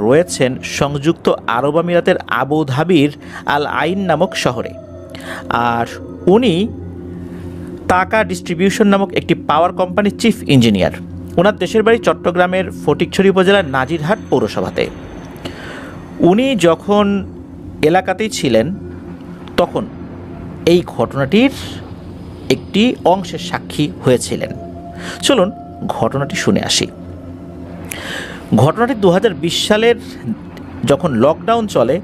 রয়েছেন সংযুক্ত আরব আমিরাতের আবুধাবির আল আইন নামক শহরে। আর উনি তাকা ডিস্ট্রিবিউশন নামক একটি পাওয়ার কোম্পানির চিফ ইঞ্জিনিয়ার। ওনার দেশের বাড়ি চট্টগ্রামের ফটিকছড়ি উপজেলার নাজিরহাট পৌরসভাতে। উনি যখন এলাকাতেই ছিলেন তখন এই ঘটনাটির একটি অংশের সাক্ষী হয়েছিলেন। চলুন ঘটনাটি শুনে আসি। ঘটনাটি 2020 সালের যখন লকডাউন চলে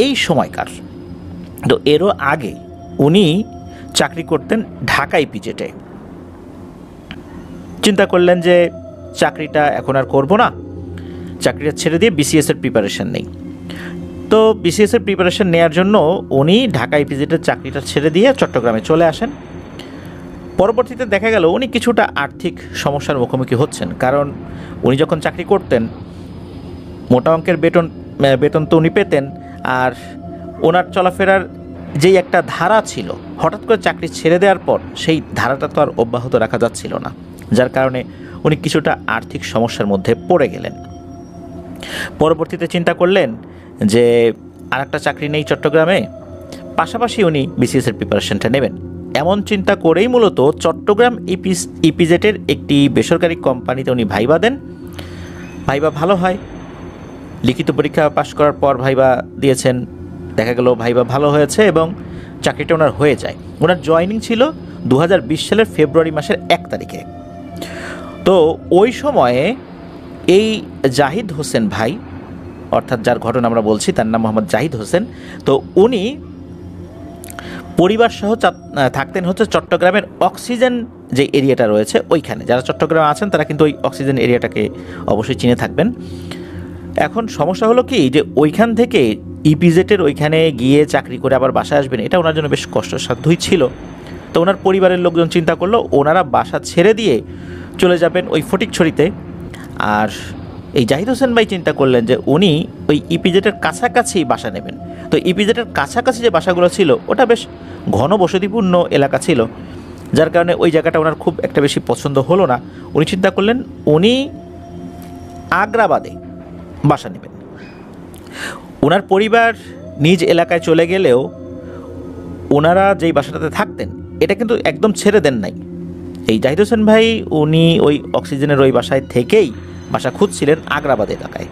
এই সময়কার। তো এরও আগে উনি চাকরি করতেন ঢাকা ইপিজেডে। চিন্তা করলেন যে চাকরিটা এখন আর করব না, চাকরিটা ছেড়ে দিয়ে বিসিএসের প্রিপারেশন নেই। তো বিসিএসের প্রিপারেশন নেওয়ার জন্য উনি ঢাকা ইপিজেডের চাকরিটা ছেড়ে দিয়ে চট্টগ্রামে চলে আসেন। পরবর্তীতে দেখা গেল উনি কিছুটা আর্থিক সমস্যার মুখোমুখি হচ্ছেন, কারণ উনি যখন চাকরি করতেন মোটা অঙ্কের বেতন তো উনি পেতেন, আর ওনার চলাফেরার যেই একটা ধারা ছিল, হঠাৎ করে চাকরি ছেড়ে দেওয়ার পর সেই ধারাটা তো আর অব্যাহত রাখা যাচ্ছিল না, যার কারণে উনি কিছুটা আর্থিক সমস্যার মধ্যে পড়ে গেলেন। পরবর্তীতে চিন্তা করলেন যে আর একটা চাকরি নেই চট্টগ্রামে, পাশাপাশি উনি বিসিএসের প্রিপারেশনটা নেবেন। এমন চিন্তা করেই মূলত চট্টগ্রাম ইপিজেডের একটি বেসরকারি কোম্পানিতে উনি ভাইবা দেন। ভাইবা ভালো হয়, লিখিত পরীক্ষা পাশ করার পর ভাইবা দিয়েছেন, দেখা গেল ভাইবা ভালো হয়েছে এবং চাকরিটা ওনার হয়ে যায়। ওনার জয়েনিং ছিল 2020 সালের ফেব্রুয়ারি মাসের 1 তারিখে। তো ওই সময়ে এই জাহিদ হোসেন ভাই, অর্থাৎ যার ঘটনা আমরা বলছি তার নাম মোহাম্মদ জাহিদ হোসেন, তো উনি পরিবার সহ থাকতেন হচ্ছে চট্টগ্রামের অক্সিজেন যে এরিয়াটা রয়েছে ওইখানে। যারা চট্টগ্রামে আছেন তারা কিন্তু ওই অক্সিজেন এরিয়াটাকে অবশ্যই চিনে থাকবেন। এখন সমস্যা হলো কি, যে ওইখান থেকে ইপিজেডের ওইখানে গিয়ে চাকরি করে আবার বাসায় আসবেন, এটা ওনার জন্য বেশ কষ্টসাধ্যই ছিল। তো ওনার পরিবারের লোকজন চিন্তা করলো ওনারা বাসা ছেড়ে দিয়ে চলে যাবেন ওই ফটিকছড়িতে। আর এই জাহিদ হোসেন ভাই চিন্তা করলেন যে উনি ওই ইপিজেডের কাছাকাছি বাসা নেবেন। তো ইপিজেডের কাছাকাছি যে বাসাগুলো ছিল ওটা বেশ ঘন বসতিপূর্ণ এলাকা ছিল, যার কারণে ওই জায়গাটা ওনার খুব একটা বেশি পছন্দ হলো না। উনি চিন্তা করলেন উনি আগ্রাবাদে বাসা নেবেন। ওনার পরিবার নিজ এলাকায় চলে গেলেও ওনারা যেই বাসাটাতে থাকতেন এটা কিন্তু একদম ছেড়ে দেন নাই। এই জাহিদ হোসেন ভাই উনি ওই অক্সিজেনের ওই বাসায় থেকেই বাসা খুঁজছিলেন আগ্রাবাদ এলাকায়।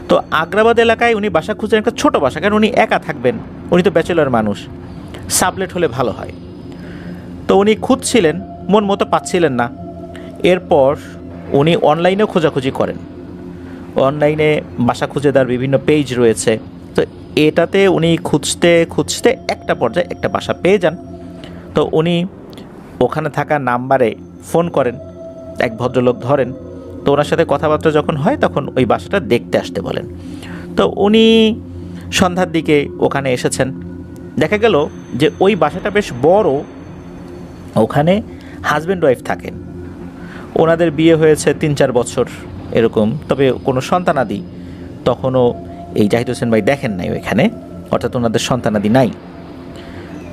তো আগ্রাবাদ এলাকায় উনি বাসা খুঁজছেন একটা ছোট বাসা, কারণ উনি একা থাকবেন, উনি তো ব্যাচেলর মানুষ, সাবলেট হলে ভালো হয়। তো উনি খুঁজছিলেন, মন মতো পাচ্ছিলেন না। এরপর উনি অনলাইনেও খোঁজাখুঁজি করেন। অনলাইনে বাসা খুঁজে দেওয়ার বিভিন্ন পেজ রয়েছে। তো এটাতে উনি খুঁজতে খুঁজতে একটা পর্যায়ে একটা বাসা পেয়ে যান। তো উনি ওখানে থাকা নাম্বারে ফোন করেন, এক ভদ্রলোক ধরেন। তো ওনার সাথে কথাবার্তা যখন হয় তখন ওই বাসাটা দেখতে আসতে বলেন। তো উনি সন্ধ্যার দিকে ওখানে এসেছেন। দেখা গেল যে ওই বাসাটা বেশ বড়, ওখানে হাজব্যান্ড ওয়াইফ থাকেন। ওনাদের বিয়ে হয়েছে 3-4 বছর এরকম, তবে কোনো সন্তানাদি তখনও এই জাহিদ হোসেন ভাই দেখেন নাই ওইখানে, অর্থাৎ ওনাদের সন্তানাদি নাই।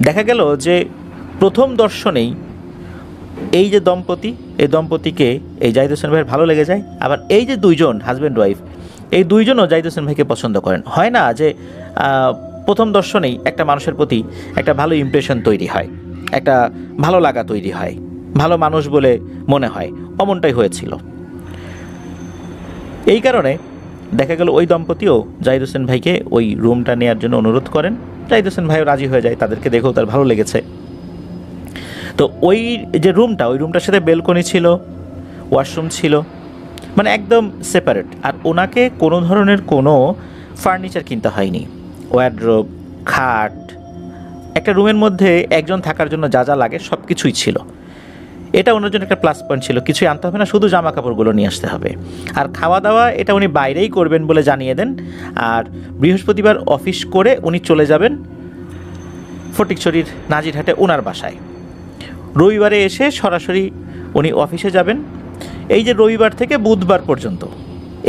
দেখা গেল যে প্রথম দর্শনেই এই যে দম্পতি, এই দম্পতিকে এই জাহিদ হোসেন ভাইয়ের ভালো লেগে যায়। আবার এই যে দুইজন হাজব্যান্ড ওয়াইফ, এই দুইজনও জাহিদ হোসেন ভাইকে পছন্দ করেন। হয় না যে প্রথম দর্শনেই একটা মানুষের প্রতি একটা ভালো ইমপ্রেশন তৈরি হয়, একটা ভালো লাগা তৈরি হয়, ভালো মানুষ বলে মনে হয়, অমনটাই হয়েছিল। এই কারণে দেখা গেল ওই দম্পতিও জাহিদ হোসেন ভাইকে ওই রুমটা নেওয়ার জন্য অনুরোধ করেন। জাহিদ হোসেন ভাইও রাজি হয়ে যায়, তাদেরকে দেখেও তার ভালো লেগেছে। তো ওই যে রুমটা, ওই রুমটার সাথে বেলকনি ছিল, ওয়াশরুম ছিল, মানে একদম সেপারেট। আর ওনাকে কোনো ধরনের কোনো ফার্নিচার কিনতে হয়নি। ওয়ার্ড্রোব, খাট, একটা রুমের মধ্যে একজন থাকার জন্য যা যা লাগে সব কিছুই ছিল। এটা ওনার জন্য একটা প্লাস পয়েন্ট ছিল, কিছুই আনতে হবে না, শুধু জামা কাপড়গুলো নিয়ে আসতে হবে। আর খাওয়া দাওয়া এটা উনি বাইরেই করবেন বলে জানিয়ে দেন। আর বৃহস্পতিবার অফিস করে উনি চলে যাবেন ফটিকছড়ির নাজিরহাটে ওনার বাসায়। রবিবারে এসে সরাসরি উনি অফিসে যাবেন। এই যে রবিবার থেকে বুধবার পর্যন্ত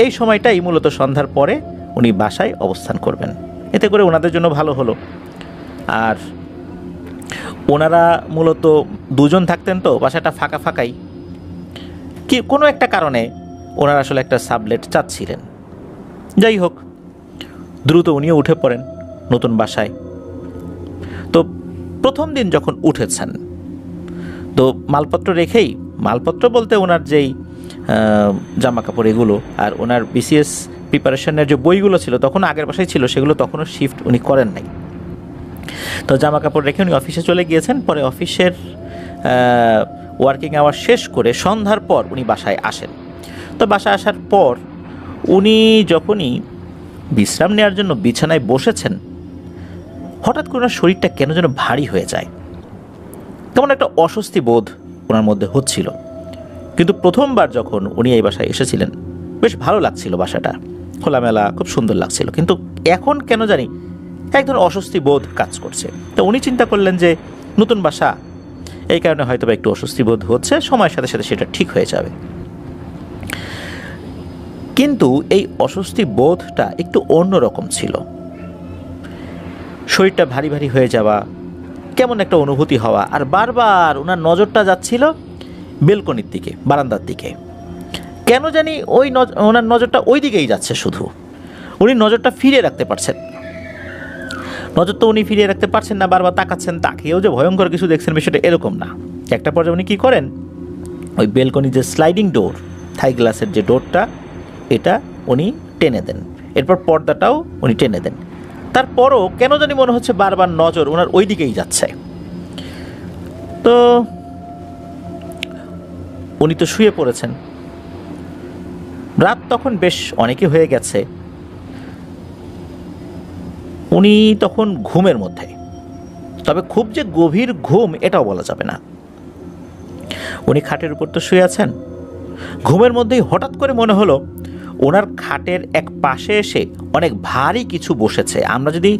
এই সময়টাই মূলত সন্ধ্যার পরে উনি বাসায় অবস্থান করবেন। এতে করে ওনাদের জন্য ভালো হলো। আর ওনারা মূলত দুজন থাকতেন, তো বাসাটা ফাঁকা ফাঁকাই। কি কোনো একটা কারণে ওনারা আসলে একটা সাবলেট চাচ্ছিলেন। যাই হোক, দ্রুত উনিও উঠে পড়েন নতুন বাসায়। তো প্রথম দিন যখন উঠেছেন, তো মালপত্র রেখেই, মালপত্র বলতে ওনার যেই জামা কাপড় এগুলো, আর ওনার বিসিএস প্রিপারেশনের যে বইগুলো ছিল তখন আগের বাসায় ছিল, সেগুলো তখনও শিফট উনি করেন নাই। তো জামা কাপড় রেখে উনি অফিসে চলে গিয়েছেন। পরে অফিসের ওয়ার্কিং আওয়ার শেষ করে সন্ধ্যার পর উনি বাসায় আসেন। তো বাসায় আসার পর উনি যখনই বিশ্রাম নেওয়ার জন্য বিছানায় বসেছেন, হঠাৎ করে ওনার শরীরটা কেন যেন ভারী হয়ে যায়। তেমন একটা অস্বস্তি বোধ ওনার মধ্যে হচ্ছিল। কিন্তু প্রথমবার যখন উনি এই বাসায় এসেছিলেন, বেশ ভালো লাগছিল, বাসাটা খোলামেলা, খুব সুন্দর লাগছিল। কিন্তু এখন কেন জানি এক ধরনের অস্বস্তি বোধ কাজ করছে। তো উনি চিন্তা করলেন যে নতুন বাসা, এই কারণে হয়তো বা একটু অস্বস্তি বোধ হচ্ছে, সময়ের সাথে সাথে সেটা ঠিক হয়ে যাবে। কিন্তু এই অস্বস্তি বোধটা একটু অন্যরকম ছিল। শরীরটা ভারী ভারী হয়ে যাওয়া, কেমন একটা অনুভূতি হওয়া, আর বারবার ওনার নজরটা যাচ্ছিল বেলকনির দিকে, বারান্দার দিকে। কেন জানি ওনার নজরটা ওই দিকেই যাচ্ছে শুধু। উনি নজরটা ফিরিয়ে রাখতে পারছেন, নজর তো উনি ফিরিয়ে রাখতে পারছেন না, বারবার তাকাচ্ছেন, তাকিয়েও যে ভয়ঙ্কর কিছু দেখছেন বিষয়টা এরকম না। একটা পর্যায়ে উনি কী করেন, ওই বেলকনির যে স্লাইডিং ডোর, থাই গ্লাসের যে ডোরটা, এটা উনি টেনে দেন, এরপর পর্দাটাও উনি টেনে দেন। তারপরও কেন জানি মনে হচ্ছে বারবার নজর ওনার ওই দিকেই যাচ্ছে। তো উনি তো শুয়ে পড়েছেন, রাত তখন বেশ অনেকই হয়ে গেছে। উনি তখন ঘুমের মধ্যে, তবে খুব যে গভীর ঘুম এটাও বলা যাবে না। উনি খাটের উপর তো শুয়ে আছেন, ঘুমের মধ্যেই হঠাৎ করে মনে হলো ওনার খাটের এক পাশে এসে অনেক ভারী কিছু বসেছে। আমরা যদি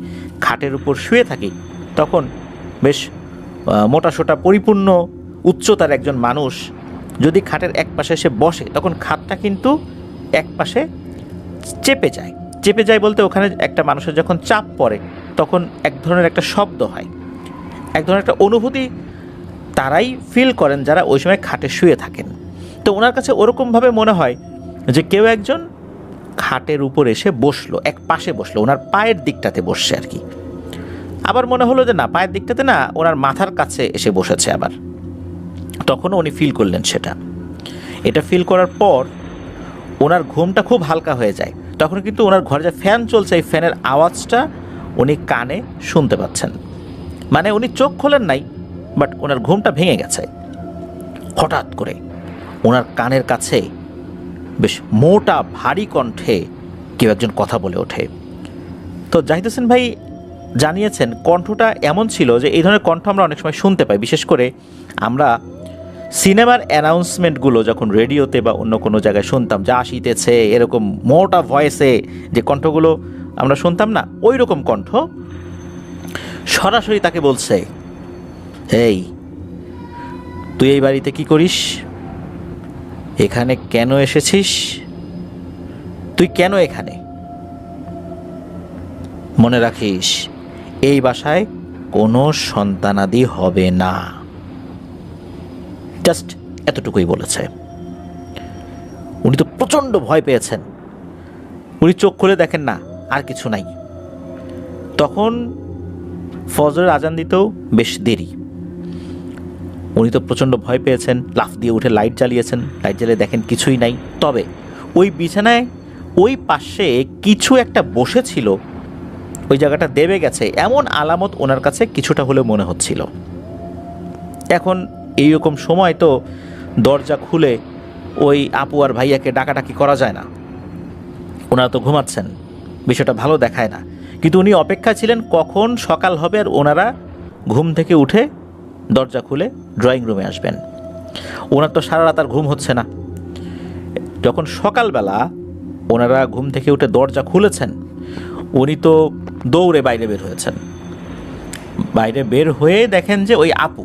খাটের উপর শুয়ে থাকি তখন বেশ মোটাসোটা পরিপূর্ণ উচ্চতার একজন মানুষ যদি খাটের এক পাশে এসে বসে, তখন খাটটা কিন্তু এক পাশে চেপে যায়। চেপে যায় বলতে ওখানে একটা মানুষের যখন চাপ পড়ে তখন এক ধরনের একটা শব্দ হয়, এক ধরনের একটা অনুভূতি তারাই ফিল করেন যারা ওই সময় খাটে শুয়ে থাকেন। তো ওনার কাছে ওরকমভাবে মনে হয় যে কেউ একজন খাটের উপর এসে বসলো, এক পাশে বসলো, ওনার পায়ের দিকটাতে বসছে আর কি। আবার মনে হলো যে না, পায়ের দিকটাতে না, ওনার মাথার কাছে এসে বসেছে আবার। তখনও উনি ফিল করলেন সেটা। এটা ফিল করার পর ওনার ঘুমটা খুব হালকা হয়ে যায়। তখন কিন্তু ওনার ঘরে যে ফ্যান চলছে, এই ফ্যানের আওয়াজটা উনি কানে শুনতে পাচ্ছেন। মানে উনি চোখ খোলেন নাই, বাট ওনার ঘুমটা ভেঙে গেছে। হঠাৎ করে ওনার কানের কাছে বেশ মোটা ভারী কণ্ঠে কেউ একজন কথা বলে ওঠে। তো জাহিদ হোসেন ভাই জানিয়েছেন কণ্ঠটা এমন ছিল যে এই ধরনের কণ্ঠ আমরা অনেক সময় শুনতে পাই, বিশেষ করে আমরা সিনেমার অ্যানাউন্সমেন্টগুলো যখন রেডিওতে বা অন্য কোনো জায়গায় শুনতাম, যা আসিতেছে, এরকম মোটা ভয়েসে যে কণ্ঠগুলো আমরা শুনতাম না, ওই রকম কণ্ঠ সরাসরি তাকে বলছে, এই তুই এই বাড়িতে কি করিস, এখানে কেন এসেছিস, তুই কেন এখানে, মনে রাখিস এই বাসায় কোনো সন্তানাদি হবে না। জাস্ট এতটুকুই বলেছে। উনি তো প্রচণ্ড ভয় পেয়েছেন। উনি চোখ খুলে দেখেন না, আর কিছু নাই। তখন ফজরের আজান দিতেও বেশ দেরি। উনি তো প্রচণ্ড ভয় পেয়েছেন, লাফ দিয়ে উঠে লাইট জ্বালিয়েছেন, লাইট জ্বালিয়ে দেখেন কিছুই নাই। তবে ওই বিছানায় ওই পাশে কিছু একটা বসেছিল, ওই জায়গাটা দেবে গেছে, এমন আলামত ওনার কাছে কিছুটা হলেও মনে হচ্ছিল। এখন এইরকম সময় তো দরজা খুলে ওই আপু আর ভাইয়াকে ডাকাডাকি করা যায় না, ওনারা তো ঘুমাচ্ছেন, বিষয়টা ভালো দেখায় না। কিন্তু উনি অপেক্ষা ছিলেন কখন সকাল হবে আর ওনারা ঘুম থেকে উঠে দরজা খুলে ড্রয়িং রুমে আসবেন। ওনার তো সারা রাত আর ঘুম হচ্ছে না। যখন সকালবেলা ওনারা ঘুম থেকে উঠে দরজা খুলেছেন, উনি তো দৌড়ে বাইরে বের হয়েছেন। বাইরে বের হয়ে দেখেন যে ওই আপু।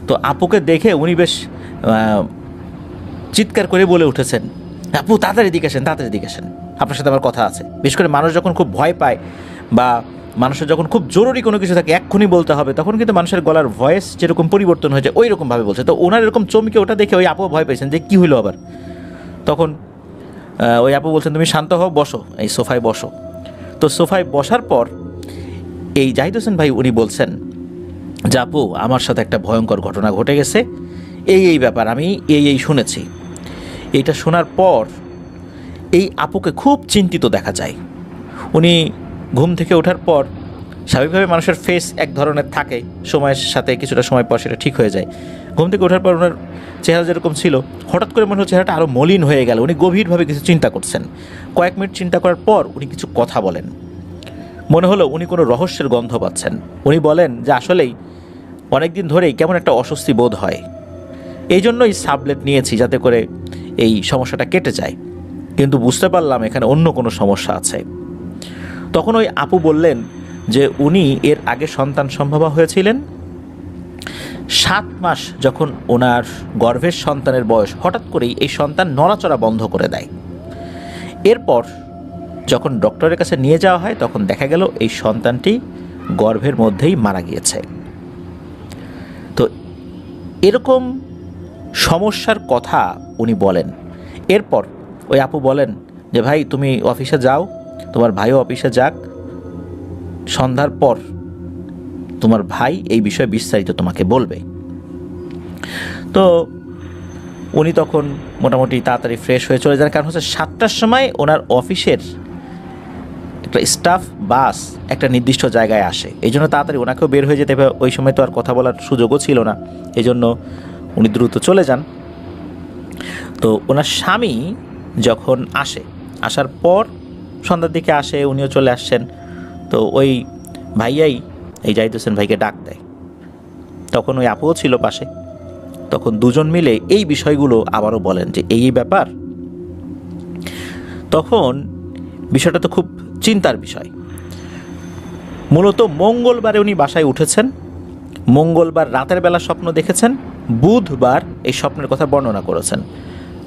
তো আপুকে দেখে উনি বেশ চিৎকার করে বলে উঠেছেন, আপু তাড়াতাড়ি দিকে আসেন, তাড়াতাড়ি দিকে আসেন, আপনার সাথে আমার কথা আছে। বিশেষ করে মানুষ যখন খুব ভয় পায় বা মানুষের যখন খুব জরুরি কোনো কিছু থাকে, এক্ষুনি বলতে হবে, তখন কিন্তু মানুষের গলার ভয়েস যেরকম পরিবর্তন হয়ে যায়, ওই রকমভাবে বলছে। তো ওনার এরকম চমকে ওটা দেখে ওই আপু ভয় পেয়েছেন যে কী হইলো আবার। তখন ওই আপু বলছেন তুমি শান্ত হও, বসো, এই সোফায় বসো। তো সোফায় বসার পর এই জাহিদ হোসেন ভাই উনি বলছেন যে আপু আমার সাথে একটা ভয়ঙ্কর ঘটনা ঘটে গেছে, এই ব্যাপার আমি এই শুনেছি। এইটা শোনার পর এই আপুকে খুব চিন্তিত দেখা যায়। উনি ঘুম থেকে ওঠার পর স্বাভাবিকভাবে মানুষের ফেস এক ধরনের থাকে, সময়ের সাথে কিছুটা সময় পর সেটা ঠিক হয়ে যায়। ঘুম থেকে ওঠার পর ওনার চেহারা যেরকম ছিল হঠাৎ করে মনে হচ্ছে চেহারাটা আরও মলিন হয়ে গেল। উনি গভীরভাবে কিছু চিন্তা করছেন। কয়েক মিনিট চিন্তা করার পর উনি কিছু কথা বলেন। মনে হলো উনি কোনো রহস্যের গন্ধ পাচ্ছেন। উনি বলেন যে আসলেই অনেক দিন ধরেই কেমন একটা অস্বস্তি বোধ হয়, এই জন্যই সাবলেট নিয়েছি যাতে করে এই সমস্যাটা কেটে যায়, কিন্তু বুঝতে পারলাম এখানে অন্য কোনো সমস্যা আছে। তখন ওই আপু বললেন যে উনি এর আগে সন্তান সম্ভবা হয়েছিলেন। 7 মাস যখন ওনার গর্ভের সন্তানের বয়স, হঠাৎ করেই এই সন্তান নড়াচড়া বন্ধ করে দেয়। এরপর যখন ডক্টরের কাছে নিয়ে যাওয়া হয় তখন দেখা গেল এই সন্তানটি গর্ভের মধ্যেই মারা গিয়েছে। তো এরকম সমস্যার কথা উনি বলেন। এরপর ওই আপু বলেন যে ভাই তুমি অফিসে যাও, তোমার ভাইও অফিসে যাক, সন্ধ্যার পর তোমার ভাই এই বিষয়ে বিস্তারিত তোমাকে বলবে। তো উনি তখন মোটামুটি তাড়াতাড়ি ফ্রেশ হয়ে চলে যান, কারণ হচ্ছে 7টার সময় ওনার অফিসের একটা স্টাফ বাস একটা নির্দিষ্ট জায়গায় আসে, এই জন্য তাড়াতাড়ি ওনাকেও বের হয়ে যেতে হবে। ওই সময় তো আর কথা বলার সুযোগও ছিল না, এই জন্য উনি দ্রুত চলে যান। তো ওনার স্বামী যখন আসার পর সন্ধ্যার দিকে আসে, উনিও চলে আসছেন। তো ওই ভাইয়াই এই জাহিদ হোসেন ভাইকে ডাক দেয়। তখন ওই আপুও ছিল পাশে। তখন দুজন মিলে এই বিষয়গুলো আবারও বলেন যে এই ব্যাপার। তখন বিষয়টা তো খুব চিন্তার বিষয়। মূলত মঙ্গলবারে উনি বাসায় উঠেছেন, মঙ্গলবার রাতের বেলা স্বপ্ন দেখেছেন, বুধবার এই স্বপ্নের কথা বর্ণনা করেছেন।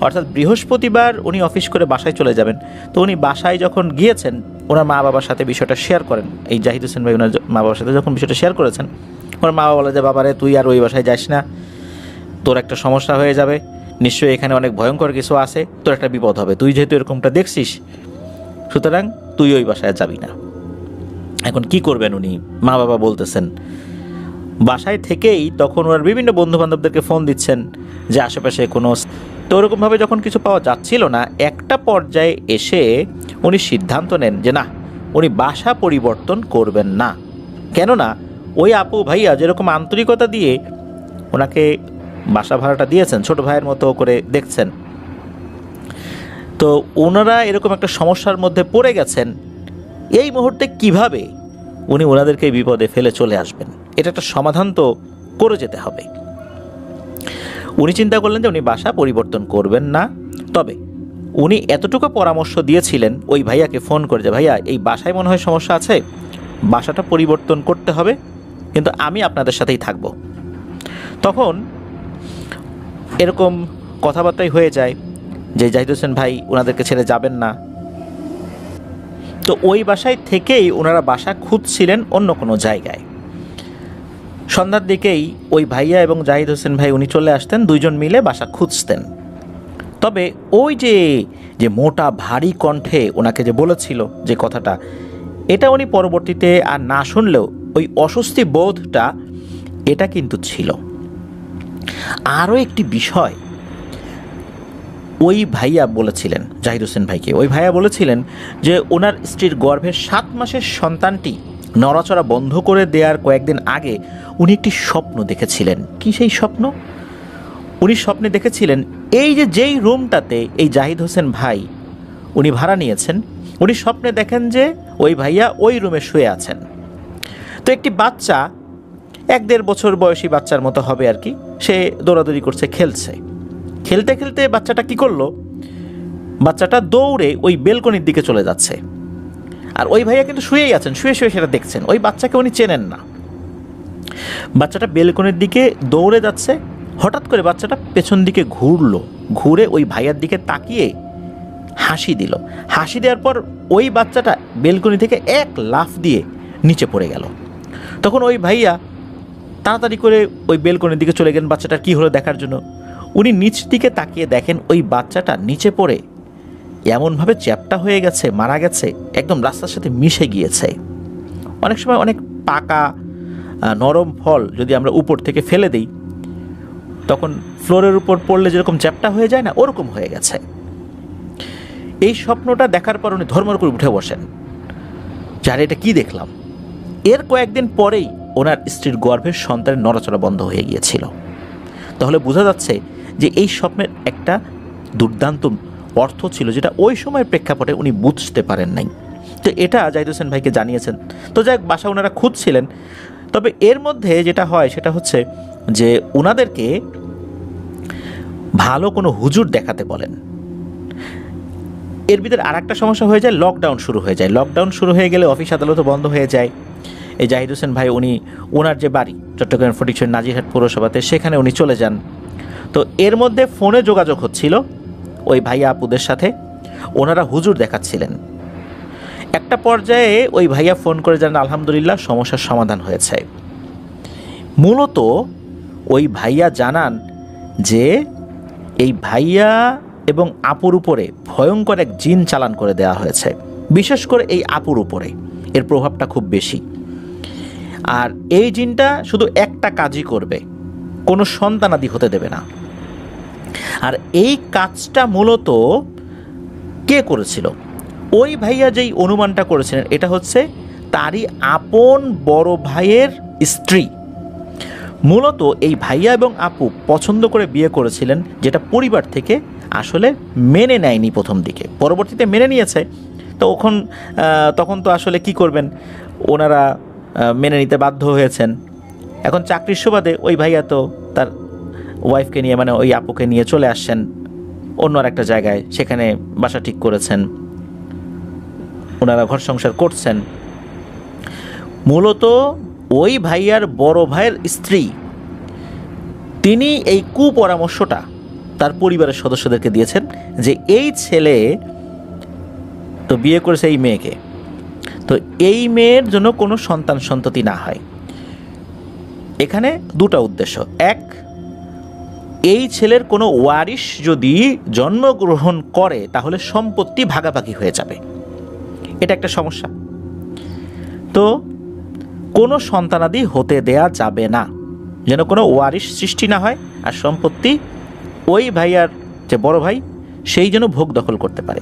অর্থাৎ বৃহস্পতিবার উনি অফিস করে বাসায় চলে যাবেন। তো উনি বাসায় যখন গিয়েছেন ওনার মা বাবার সাথে বিষয়টা শেয়ার করেন। এই জাহিদ হোসেন ভাই ওনার মা বাবার সাথে যখন বিষয়টা শেয়ার করেছেন, ওনার মা বাবা বলে যে বাবারে তুই আর ওই বাসায় যাস না, তোর একটা সমস্যা হয়ে যাবে, নিশ্চয়ই এখানে অনেক ভয়ঙ্কর কিছু আছে, তোর একটা বিপদ হবে, তুই যেহেতু এরকমটা দেখছিস সুতরাং তুই ওই বাসায় যাবি না। এখন কি করবেন উনি, মা বাবা বলতেছেন। বাসায় থেকেই তখন ওনার বিভিন্ন বন্ধুবান্ধবদেরকে ফোন দিচ্ছেন যে আশেপাশে কোনো, তো ওরকমভাবে যখন কিছু পাওয়া যাচ্ছিল না, একটা পর্যায়ে এসে উনি সিদ্ধান্ত নেন যে না, উনি বাসা পরিবর্তন করবেন না। কেননা ওই আপু ভাইয়া যেরকম আন্তরিকতা দিয়ে ওনাকে বাসা ভাড়াটা দিয়েছেন, ছোট ভাইয়ের মতো করে দেখছেন, তো ওনারা এরকম একটা সমস্যার মধ্যে পড়ে গেছেন, এই মুহূর্তে কিভাবে উনি ওনাদেরকে বিপদে ফেলে চলে আসবেন? এটা একটা সমাধান তো করে যেতে হবে। উনি চিন্তা করলেন যে উনি বাসা পরিবর্তন করবেন না, তবে উনি এতটুকু পরামর্শ দিয়েছিলেন ওই ভাইয়াকে ফোন করে যে ভাইয়া এই বাসায় মনে হয় সমস্যা আছে, বাসাটা পরিবর্তন করতে হবে, কিন্তু আমি আপনাদের সাথেই থাকব। তখন এরকম কথাবার্তাই হয়ে যায় যে জাহিদ হোসেন ভাই ওনাদেরকে ছেড়ে যাবেন না। তো ওই বাসায় থেকেই ওনারা বাসা খুঁজছিলেন অন্য কোনো জায়গায়। সন্ধ্যার দিকেই ওই ভাইয়া এবং জাহিদ হোসেন ভাই উনি চলে আসতেন, দুইজন মিলে বাসা খুঁজতেন। তবে ওই যে মোটা ভারী কণ্ঠে ওনাকে যে বলেছিল যে কথাটা, এটা উনি পরবর্তীতে আর না শুনলেও ওই অস্বস্তি বোধটা এটা কিন্তু ছিল। আরও একটি বিষয় ওই ভাইয়া বলেছিলেন জাহিদ হোসেন ভাইকে, ওই ভাইয়া বলেছিলেন যে ওনার স্ত্রীর গর্ভের 7 মাসের সন্তানটি নড়াচড়া বন্ধ করে দেওয়ার কয়েকদিন আগে উনি একটি স্বপ্ন দেখেছিলেন। কি সেই স্বপ্ন? উনি স্বপ্নে দেখেছিলেন এই যেই রুমটাতে এই জাহিদ হোসেন ভাই উনি ভাড়া নিয়েছেন, উনি স্বপ্নে দেখেন যে ওই ভাইয়া ওই রুমে শুয়ে আছেন। তো একটি বাচ্চা 1-1.5 বছর বয়সী বাচ্চার মতো হবে আর কি, সে দৌড়াদৌড়ি করছে, খেলছে। খেলতে খেলতে বাচ্চাটা কি করলো, বাচ্চাটা দৌড়ে ওই বেলকনির দিকে চলে যাচ্ছে। আর ওই ভাইয়া কিন্তু শুয়েই আছেন, শুয়ে শুয়ে সেটা দেখছেন। ওই বাচ্চাকে উনি চেনেন না। বাচ্চাটা বেলকনির দিকে দৌড়ে যাচ্ছে, হঠাৎ করে বাচ্চাটা পেছন দিকে ঘুরলো, ঘুরে ওই ভাইয়ার দিকে তাকিয়ে হাসি দিল। হাসি দেওয়ার পর ওই বাচ্চাটা বেলকনি থেকে এক লাফ দিয়ে নিচে পড়ে গেল। তখন ওই ভাইয়া তাড়াতাড়ি করে ওই বেলকনির দিকে চলে গেলেন বাচ্চাটার কী হলো দেখার জন্য। উনি নিচ দিকে তাকিয়ে দেখেন ওই বাচ্চাটা নিচে পড়ে এমনভাবে চ্যাপ্টা হয়ে গেছে, মারা গেছে, একদম রাস্তার সাথে মিশে গিয়েছে। অনেক সময় অনেক পাকা নরম ফল যদি আমরা উপর থেকে ফেলে দিই, তখন ফ্লোরের উপর পড়লে যেরকম চ্যাপ্টা হয়ে যায় না, ওরকম হয়ে গেছে। এই স্বপ্নটা দেখার পর উনি ধর্মর করে উঠে বসেন, যার এটা কি দেখলাম। এর কয়েকদিন পরেই ওনার স্ত্রীর গর্ভের সন্তানের নড়াচড়া বন্ধ হয়ে গিয়েছিল। তাহলে বোঝা যাচ্ছে যে এই স্বপ্নের একটা দুর্দান্ত অর্থ ছিল, যেটা ওই সময়ের প্রেক্ষাপটে উনি বুঝতে পারেন নাই। তো এটা জাহিদ হোসেন ভাইকে জানিয়েছেন। তো যাই হোক, বাসা ওনারা খুঁজছিলেন। তবে এর মধ্যে যেটা হয় সেটা হচ্ছে যে ওনাদেরকে ভালো কোনো হুজুর দেখাতে বলেন। এর ভিতরে আর একটা সমস্যা হয়ে যায়, লকডাউন শুরু হয়ে যায়। লকডাউন শুরু হয়ে গেলে অফিস আদালতও বন্ধ হয়ে যায়। এই জাহিদ হোসেন ভাই উনি ওনার যে বাড়ি চট্টগ্রাম ফটিকছড়ি নাজিরহাট পৌরসভাতে, সেখানে উনি চলে যান। তো এর মধ্যে ফোনে যোগাযোগ হচ্ছিল ওই ভাইয়া আপুদের সাথে, ওনারা হুজুর দেখাচ্ছিলেন। একটা পর্যায়ে ওই ভাইয়া ফোন করে জানান আলহামদুলিল্লাহ সমস্যার সমাধান হয়েছে। মূলত ওই ভাইয়া জানান যে এই ভাইয়া এবং আপুর উপরে ভয়ঙ্কর এক জিন চালান করে দেওয়া হয়েছে, বিশেষ করে এই আপুর উপরে এর প্রভাবটা খুব বেশি। আর এই জিনটা শুধু একটা কাজই করবে, কোনো সন্তানাদি হতে দেবে না। আর এই কাজটা মূলত কে করেছিল? ওই ভাইয়া যেই অনুমানটা করেছিলেন, এটা হচ্ছে তারই আপন বড় ভাইয়ের স্ত্রী। মূলত এই ভাইয়া এবং আপু পছন্দ করে বিয়ে করেছিলেন, যেটা পরিবার থেকে আসলে মেনে নেয়নি প্রথম দিকে, পরবর্তীতে মেনে নিয়েছে। তো তখন তো আসলে কি করবেন, ওনারা মেনে নিতে বাধ্য হয়েছেন। এখন চাকরির সুবাদে ওই ভাইয়া তো তার ওয়াইফকে নিয়ে, মানে ওই আপুকে নিয়ে চলে আসছেন অন্য আর একটা জায়গায়, সেখানে বাসা ঠিক করেছেন, ওনারা ঘর সংসার করছেন। মূলত ওই ভাইয়ার বড় ভাইয়ের স্ত্রী, তিনি এই কুপরামর্শটা তার পরিবারের সদস্যদেরকে দিয়েছেন যে এই ছেলে তো বিয়ে করেছে এই মেয়েকে, তো এই মেয়ের জন্য কোনো সন্ততি না হয়। এখানে দুটা উদ্দেশ্য। এক, এই ছেলের কোনো ওয়ারিশ যদি জন্মগ্রহণ করে তাহলে সম্পত্তি ভাগাভাগি হয়ে যাবে, এটা একটা সমস্যা। তো কোনো সন্তানাদি হতে দেয়া যাবে না, যেন কোনো ওয়ারিশ সৃষ্টি না হয়, আর সম্পত্তি ওই ভাইয়ার যে বড় ভাই সেই যেন ভোগ দখল করতে পারে।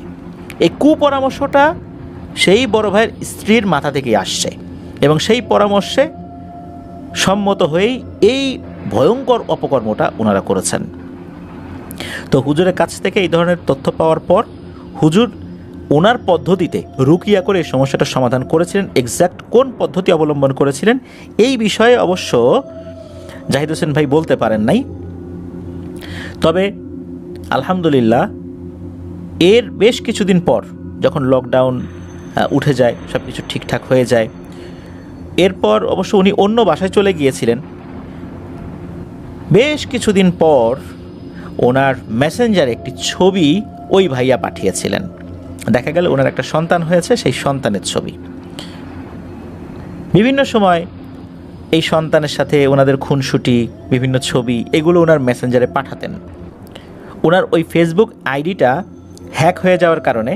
এই কুপরামর্শটা সেই বড় ভাইয়ের স্ত্রীর মাথা থেকে আসছে, এবং সেই পরামর্শে সম্মত হয়েই এই ভয়ঙ্কর অপকর্মটা ওনারা করেছেন। তো হুজুরের কাছ থেকে এই ধরনের তথ্য পাওয়ার পর হুজুর ওনার পদ্ধতিতে রুকিয়া করে এই সমস্যাটার সমাধান করেছিলেন। এক্স্যাক্ট কোন পদ্ধতি অবলম্বন করেছিলেন এই বিষয়ে অবশ্য জাহিদ হোসেন ভাই বলতে পারেন নাই। তবে আলহামদুলিল্লাহ এর বেশ কিছুদিন পর যখন লকডাউন উঠে যায়, সব কিছু ঠিকঠাক হয়ে যায়, এরপর অবশ্য উনি অন্য বাসায় চলে গিয়েছিলেন। বেশ কিছুদিন পর ওনার মেসেঞ্জারে একটি ছবি ওই ভাইয়া পাঠিয়েছিলেন। দেখা গেল ওনার একটা সন্তান হয়েছে, সেই সন্তানের ছবি। বিভিন্ন সময় এই সন্তানের সাথে ওনাদের খুনসুটি, বিভিন্ন ছবি, এগুলো ওনার মেসেঞ্জারে পাঠাতেন। ওনার ওই ফেসবুক আইডিটা হ্যাক হয়ে যাওয়ার কারণে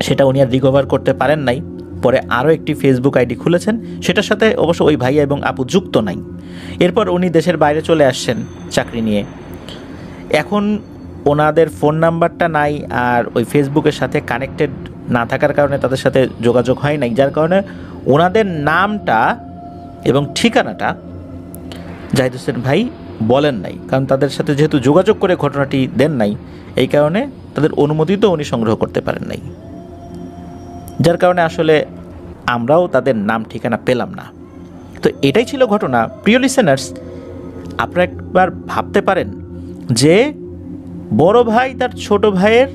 সেটা উনি আর রিকভার করতে পারেন নাই। পরে আরও একটি ফেসবুক আইডি খুলেছেন, সেটার সাথে অবশ্য ওই ভাইয়া এবং আপু যুক্ত নাই। এরপর উনি দেশের বাইরে চলে আসছেন চাকরি নিয়ে। এখন ওনাদের ফোন নাম্বারটা নাই, আর ওই ফেসবুকের সাথে কানেক্টেড না থাকার কারণে তাদের সাথে যোগাযোগ হয় নাই, যার কারণে ওনাদের নামটা এবং ঠিকানাটা জাহিদ হোসেন ভাই বলেন নাই। কারণ তাদের সাথে যেহেতু যোগাযোগ করে ঘটনাটি দেন নাই, এই কারণে তাদের অনুমতি তো উনি সংগ্রহ করতে পারেন নাই, যার কারণে আসলে আমরাও তাদের নাম ঠিকানা পেলাম না। তো এটাই ছিল ঘটনা। প্রিয় লিসেনার্স, আপনারা একবার ভাবতে পারেন যে বড় ভাই তার ছোট ভাইয়ের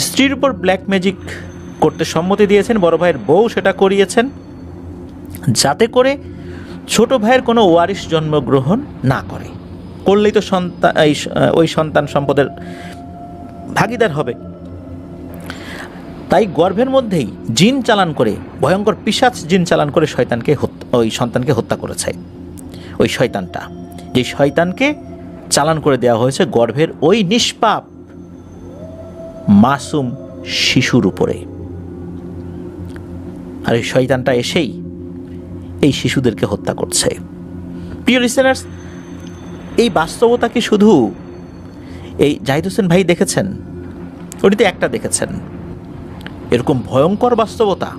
স্ত্রীর উপর ব্ল্যাক ম্যাজিক করতে সম্মতি দিয়েছেন, বড় ভাইয়ের বউ সেটা করিয়েছেন, যাতে করে ছোট ভাইয়ের কোনো ওয়ারিশ জন্মগ্রহণ না করে। করলেই তো ওই সন্তান সম্পদের ভাগিদার হবে। তাই গর্ভের মধ্যেই জিন চালান করে, ভয়ঙ্কর পিশাচ জিন চালান করে ওই সন্তানকে হত্যা করেছে। ওই শয়তানটা, যে শয়তানকে চালান করে দেওয়া হয়েছে গর্ভের ওই নিষ্পাপ মাসুম শিশুর উপরে। আর এই শয়তানটা এসেই এই শিশুদেরকে হত্যা করছে। প্রিয় লিসেনার্স, এই বাস্তবতা কি শুধু এই জাহিদ হোসেন ভাই দেখেছেন? উনি তো একটা দেখেছেন। এরকম ভয়ঙ্কর বাস্তবতা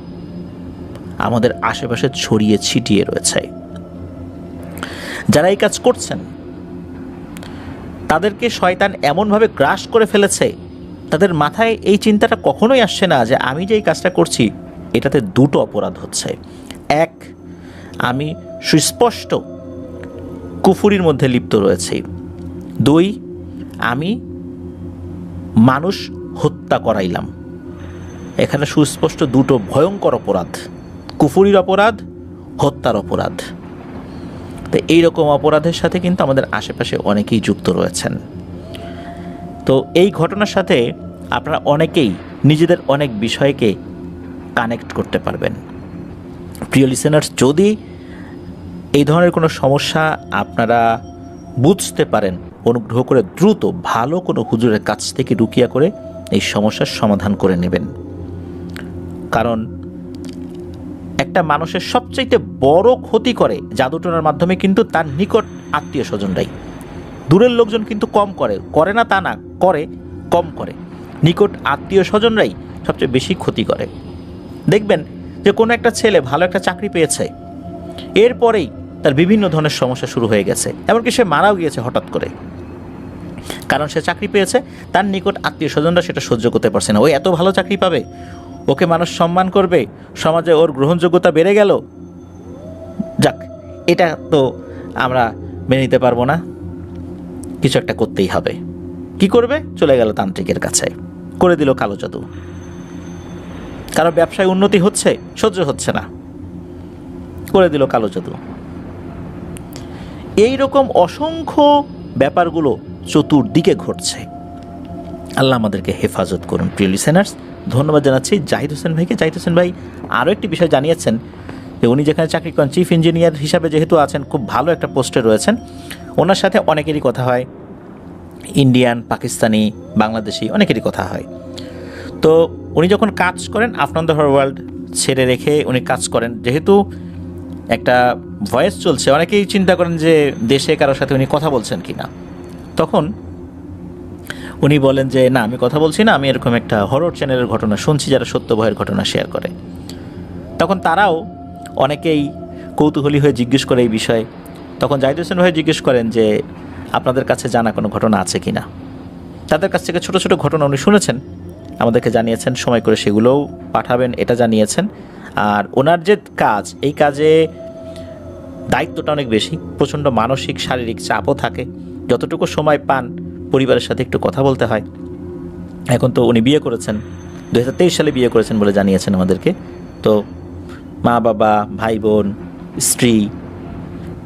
আমাদের আশেপাশে ছড়িয়ে ছিটিয়ে রয়েছে। যারা এই কাজ করছেন তাদেরকে শয়তান এমনভাবে গ্রাস করে ফেলেছে, তাদের মাথায় এই চিন্তাটা কখনোই আসছে না যে আমি যে এই কাজটা করছি এটাতে দুটো অপরাধ হচ্ছে। এক, আমি সুস্পষ্ট কুফুরির মধ্যে লিপ্ত রয়েছি। দুই, আমি মানুষ হত্যা করাইলাম। এখানে সুস্পষ্ট দুটো ভয়ঙ্কর অপরাধ, কুফুরির অপরাধ, হত্যার অপরাধ। তো এইরকম অপরাধের সাথে কিন্তু আমাদের আশেপাশে অনেকেই যুক্ত রয়েছেন। তো এই ঘটনার সাথে আপনারা অনেকেই নিজেদের অনেক বিষয়কে কানেক্ট করতে পারবেন। প্রিয় লিসেনার্স, যদি এই ধরনের কোনো সমস্যা আপনারা বুঝতে পারেন, অনুগ্রহ করে দ্রুত ভালো কোনো হুজুরের কাছ থেকে রুকিয়া করে এই সমস্যার সমাধান করে নেবেন। কারণ একটা মানুষের সবচাইতে বড় ক্ষতি করে জাদুটোনার মাধ্যমে কিন্তু তার নিকট আত্মীয় স্বজনরাই। দূরের লোকজন কিন্তু কম করে, করে না তা না, করে কম করে। নিকট আত্মীয় স্বজনরাই সবচেয়ে বেশি ক্ষতি করে। দেখবেন যে কোনো একটা ছেলে ভালো একটা চাকরি পেয়েছে, এরপরেই তার বিভিন্ন ধরনের সমস্যা শুরু হয়ে গেছে, এমনকি সে মারাও গিয়েছে হঠাৎ করে। কারণ সে চাকরি পেয়েছে, তার নিকট আত্মীয় স্বজনরা সেটা সহ্য করতে পারছে না। ওই এত ভালো চাকরি পাবে, ওকে মানুষ সম্মান করবে, সমাজে ওর গ্রহণযোগ্যতা বেড়ে গেল, যাক এটা তো আমরা মেনে নিতে পারবো না, কিছু একটা করতেই হবে। কি করবে? চলে গেল তান্ত্রিকের কাছে, করে দিল কালো জাদু। কারো ব্যবসায় উন্নতি হচ্ছে, সহ্য হচ্ছে না, করে দিল কালো জাদু। এই রকম অসংখ্য ব্যাপারগুলো চতুর্দিকে ঘটছে। আল্লাহ আমাদেরকে হেফাজত করুন। প্রিয় লিসেনার্স, ধন্যবাদ জানাচ্ছি জাহিদ হোসেন ভাইকে। জাহিদ হোসেন ভাই আরও একটি বিষয় জানিয়েছেন যে উনি যেখানে চাকরি করেন, চিফ ইঞ্জিনিয়ার হিসাবে যেহেতু আছেন, খুব ভালো একটা পোস্টে রয়েছেন। ওনার সাথে অনেকেরই কথা হয়, ইন্ডিয়ান, পাকিস্তানি, বাংলাদেশি অনেকেরই কথা হয়। তো উনি যখন কাজ করেন, আফটার দ্য ওয়ার্ল্ড ছেড়ে রেখে উনি কাজ করেন, যেহেতু একটা ভয়েস চলছে, অনেকেই চিন্তা করেন যে দেশে কারোর সাথে উনি কথা বলছেন কি না। তখন উনি বলেন যে না, আমি কথা বলছি না, আমি এরকম একটা হরর চ্যানেলের ঘটনা শুনছি যারা সত্য ভয়ের ঘটনা শেয়ার করে। তখন তারাও অনেকেই কৌতূহলী হয়ে জিজ্ঞেস করে এই বিষয়ে। তখন জাহিদ হোসেন ভাই জিজ্ঞেস করেন যে আপনাদের কাছে জানা কোনো ঘটনা আছে কি না। তাদের কাছ থেকে ছোটো ছোটো ঘটনা উনি শুনেছেন, আমাদেরকে জানিয়েছেন, সময় করে সেগুলোও পাঠাবেন এটা জানিয়েছেন। আর ওনার যে কাজ, এই কাজে দায়িত্বটা অনেক বেশি, প্রচণ্ড মানসিক শারীরিক চাপও থাকে। যতটুকু সময় পান পরিবারের সাথে একটু কথা বলতে হয়। এখন তো উনি বিয়ে করেছেন, 2023 সালে বিয়ে করেছেন বলে জানিয়েছেন আমাদেরকে। তো মা বাবা, ভাই বোন, স্ত্রী,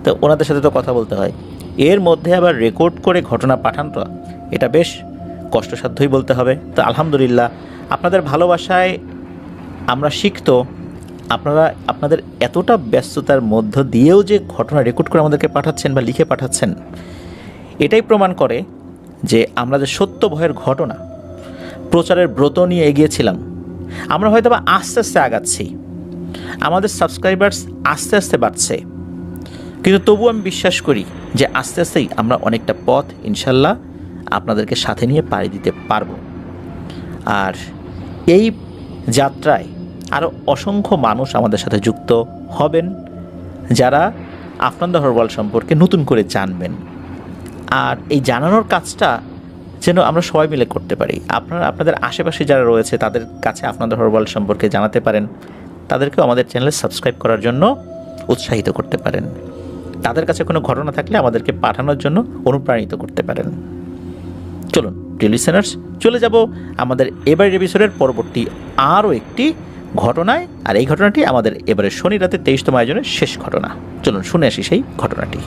তো ওনাদের সাথে তো কথা বলতে হয়। এর মধ্যে আবার রেকর্ড করে ঘটনা পাঠানটা এটা বেশ কষ্টসাধ্যই বলতে হবে। তো আলহামদুলিল্লাহ আপনাদের ভালোবাসায় আমরা শিখত, আপনারা আপনাদের এতটা ব্যস্ততার মধ্য দিয়েও যে ঘটনা রেকর্ড করে আমাদেরকে পাঠাচ্ছেন বা লিখে পাঠাচ্ছেন, এটাই প্রমাণ করে যে আমরা যে সত্য ভয়ের ঘটনা প্রচারের ব্রত নিয়ে এগিয়েছিলাম, আমরা হয়তো বা আস্তে আস্তে আগাচ্ছি, আমাদের সাবস্ক্রাইবার্স আস্তে আস্তে বাড়ছে, কিন্তু তবু আমি বিশ্বাস করি যে আস্তে আস্তেই আমরা অনেকটা পথ ইনশাল্লাহ আপনাদেরকে সাথে নিয়ে পাড়ি দিতে পারবো। আর এই যাত্রায় আরও অসংখ্য মানুষ আমাদের সাথে যুক্ত হবেন, যারা আফটার দ্য ওয়ার্ল্ড সম্পর্কে নতুন করে জানবেন। আর এই জানানোর কাজটা যেন আমরা সবাই মিলে করতে পারি। আপনারা আপনাদের আশেপাশে যারা রয়েছে তাদের কাছে আফটার দ্য ওয়ার্ল্ড সম্পর্কে জানাতে পারেন, তাদেরকেও আমাদের চ্যানেলে সাবস্ক্রাইব করার জন্য উৎসাহিত করতে পারেন। তাদের কাছে কোনো ঘটনা থাকলে আমাদেরকে পাঠানোর জন্য অনুপ্রাণিত করতে পারেন। চলুন প্রিয় লিসেনার্স, চলে যাব আমাদের এবারের এপিসোডের পরবর্তী আরও একটি ঘটনায়। আর এই ঘটনাটি আমাদের এবারের শনি রাতে 23তম আয়োজনের শেষ ঘটনা। চলুন শুনে আসি সেই ঘটনাটি।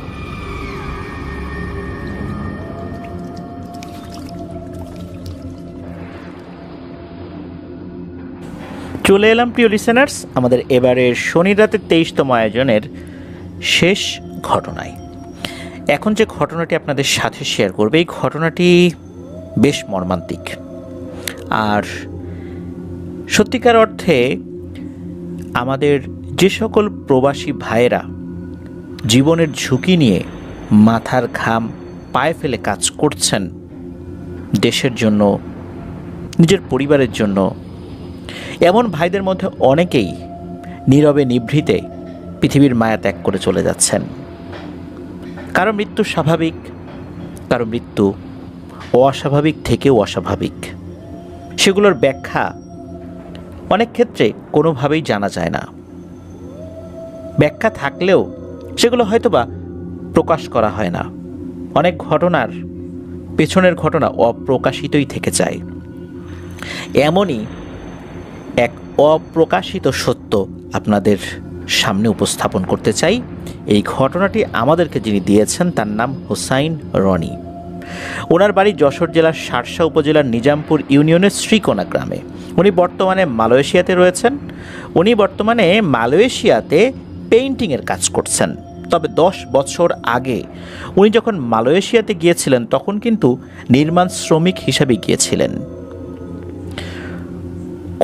চলে এলাম প্রিয় লিসেনার্স আমাদের এবারের শনি রাতে 23তম আয়োজনের শেষ ঘটনায়। এখন যে ঘটনাটি আপনাদের সাথে শেয়ার করবে, এই ঘটনাটি বেশ মর্মান্তিক। আর সত্যিকার অর্থে আমাদের যে সকল প্রবাসী ভাইয়েরা জীবনের ঝুঁকি নিয়ে মাথার ঘাম পায়ে ফেলে কাজ করছেন দেশের জন্য, নিজের পরিবারের জন্য, এমন ভাইদের মধ্যে অনেকেই নীরবে নিভৃতে পৃথিবীর মায়া ত্যাগ করে চলে যাচ্ছেন। কারো মৃত্যু স্বাভাবিক, কারো মৃত্যু অস্বাভাবিক থেকেও অস্বাভাবিক। সেগুলোর ব্যাখ্যা অনেক ক্ষেত্রে কোনোভাবেই জানা যায় না। ব্যাখ্যা থাকলেও সেগুলো হয়তোবা প্রকাশ করা হয় না। অনেক ঘটনার পেছনের ঘটনা অপ্রকাশিতই থেকে যায়। এমনই এক অপ্রকাশিত সত্য আপনাদের সামনে উপস্থাপন করতে চাই। এই ঘটনাটি আমাদেরকে যিনি দিয়েছেন তার নাম হোসাইন রনি। ওনার বাড়ি যশোর জেলার শার্শা উপজেলার নিজামপুর ইউনিয়নের শ্রীকোনা গ্রামে। উনি বর্তমানে মালয়েশিয়াতে রয়েছেন। উনি বর্তমানে মালয়েশিয়াতে পেইন্টিংয়ের কাজ করছেন। তবে 10 বছর আগে উনি যখন মালয়েশিয়াতে গিয়েছিলেন তখন কিন্তু নির্মাণ শ্রমিক হিসাবে গিয়েছিলেন।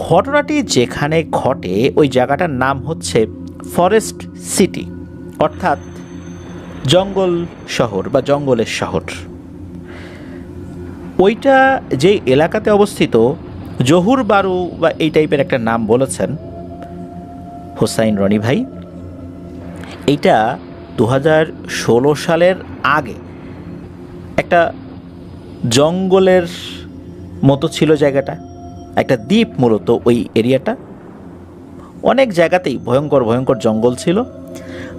ঘটনাটি যেখানে ঘটে ওই জায়গাটার নাম হচ্ছে ফরেস্ট সিটি, অর্থাৎ জঙ্গল শহর বা জঙ্গলের শহর। ওইটা যে এলাকাতে অবস্থিত জহুর বারু বা এই টাইপের একটা নাম বলেছেন হোসাইন রনি ভাই। এইটা 2016 সালের আগে একটা জঙ্গলের মতো ছিল জায়গাটা, একটা দ্বীপ মূলত ওই এরিয়াটা। অনেক জায়গাতেই ভয়ঙ্কর ভয়ঙ্কর জঙ্গল ছিল।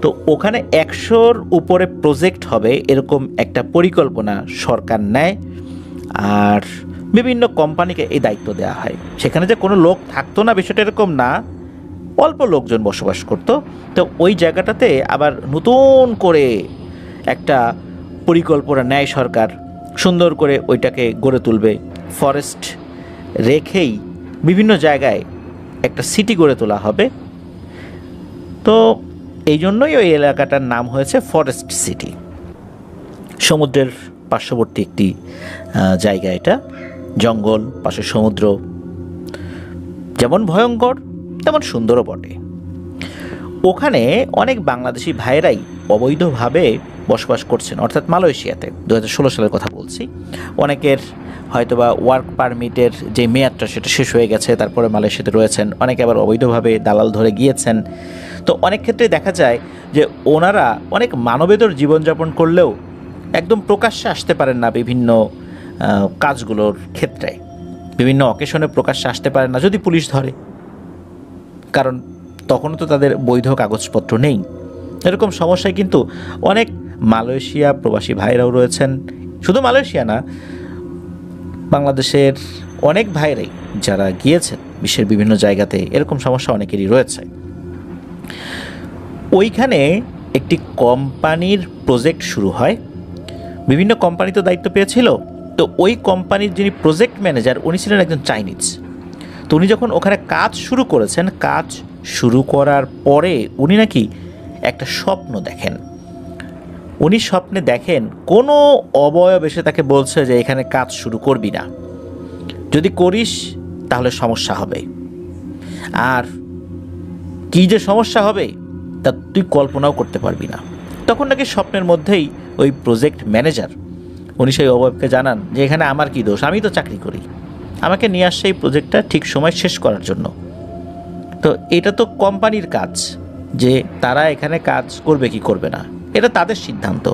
তো ওখানে 100-র উপরে প্রজেক্ট হবে এরকম একটা পরিকল্পনা সরকার নেয়, আর বিভিন্ন কোম্পানিকে এই দায়িত্ব দেওয়া হয়। সেখানে যে কোনো লোক থাকতো না বিষয়টা এরকম না, অল্প লোকজন বসবাস করত। তো ওই জায়গাটাতে আবার নতুন করে একটা পরিকল্পনা নেয় সরকার, সুন্দর করে ওইটাকে গড়ে তুলবে। ফরেস্ট রেখেই বিভিন্ন জায়গায় একটা সিটি গড়ে তোলা হবে। তো এই জন্যই ওই এলাকাটার নাম হয়েছে ফরেস্ট সিটি। সমুদ্রের পার্শ্ববর্তী একটি জায়গা এটা, জঙ্গল, পাশে সমুদ্র। যেমন ভয়ঙ্কর তেমন সুন্দরও বটে। ওখানে অনেক বাংলাদেশি ভাইয়েরাই অবৈধভাবে বসবাস করছেন, অর্থাৎ মালয়েশিয়াতে। 2016 সালের কথা বলছি। অনেকের হয়তোবা ওয়ার্ক পারমিটের যে মেয়াদটা সেটা শেষ হয়ে গেছে, তারপরে মালয়েশিয়াতে রয়েছেন। অনেকে আবার অবৈধভাবে দালাল ধরে গিয়েছেন। তো অনেক ক্ষেত্রে দেখা যায় যে ওনারা অনেক মানবেতর জীবনযাপন করলেও একদম প্রকাশ্যে আসতে পারেন না বিভিন্ন কাজগুলোর ক্ষেত্রে। বিভিন্ন অকেশনে প্রকাশ্যে আসতে পারেন না যদি পুলিশ ধরে, কারণ তখনও তো তাদের বৈধ কাগজপত্র নেই। এরকম সমস্যায় কিন্তু অনেক মালয়েশিয়া প্রবাসী ভাইরাও রয়েছেন। শুধু মালয়েশিয়া না, বাংলাদেশের অনেক ভাইরাই যারা গিয়েছেন বিশ্বের বিভিন্ন জায়গাতে, এরকম সমস্যা অনেকেরই রয়েছে। ওইখানে একটি কোম্পানির প্রজেক্ট শুরু হয়। বিভিন্ন কোম্পানি তো দায়িত্ব পেয়েছিল। তো ওই কোম্পানির যিনি প্রজেক্ট ম্যানেজার উনি ছিলেন একজন চাইনিজ। তো উনি যখন ওখানে কাজ শুরু করেছেন, কাজ শুরু করার পরে উনি নাকি একটা স্বপ্ন দেখেন। উনি স্বপ্নে দেখেন কোনো অবয়ব এসে তাকে বলছে যে এখানে কাজ শুরু করবি না, যদি করিস তাহলে সমস্যা হবে। আর কী যে সমস্যা হবে তা তুই কল্পনাও করতে পারবি না। তখন নাকি স্বপ্নের মধ্যেই ওই প্রজেক্ট ম্যানেজার উনি সেই অবয়বকে জানান যে এখানে আমার কী দোষ, আমি তো চাকরি করি, আমাকে নিয়ে আসছে এই প্রজেক্টটা ঠিক সময় শেষ করার জন্য। তো এটা তো কোম্পানির কাজ যে তারা এখানে কাজ করবে কি করবে না, এটা তাদের সিদ্ধান্ত।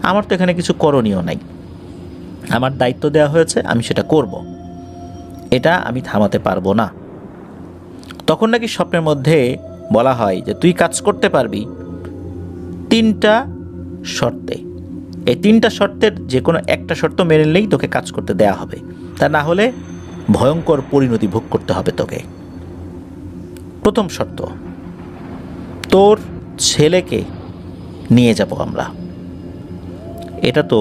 আমার তো এখানে কিছু করণীয় নাই, আমার দায়িত্ব দেওয়া হয়েছে, আমি সেটা করব, এটা আমি থামাতে পারবো না। তখন নাকি স্বপ্নের মধ্যে বলা হয় যে তুই কাজ করতে পারবি 3টা শর্তে। এই 3টা শর্তের যে কোনো একটা শর্ত মেনে নিলেই তোকে কাজ করতে দেয়া হবে, তা না হলে ভয়ঙ্কর পরিণতি ভোগ করতে হবে তোকে। প্রথম শর্ত, তোর ছেলেকে নিয়ে যাব আমরা। এটা তো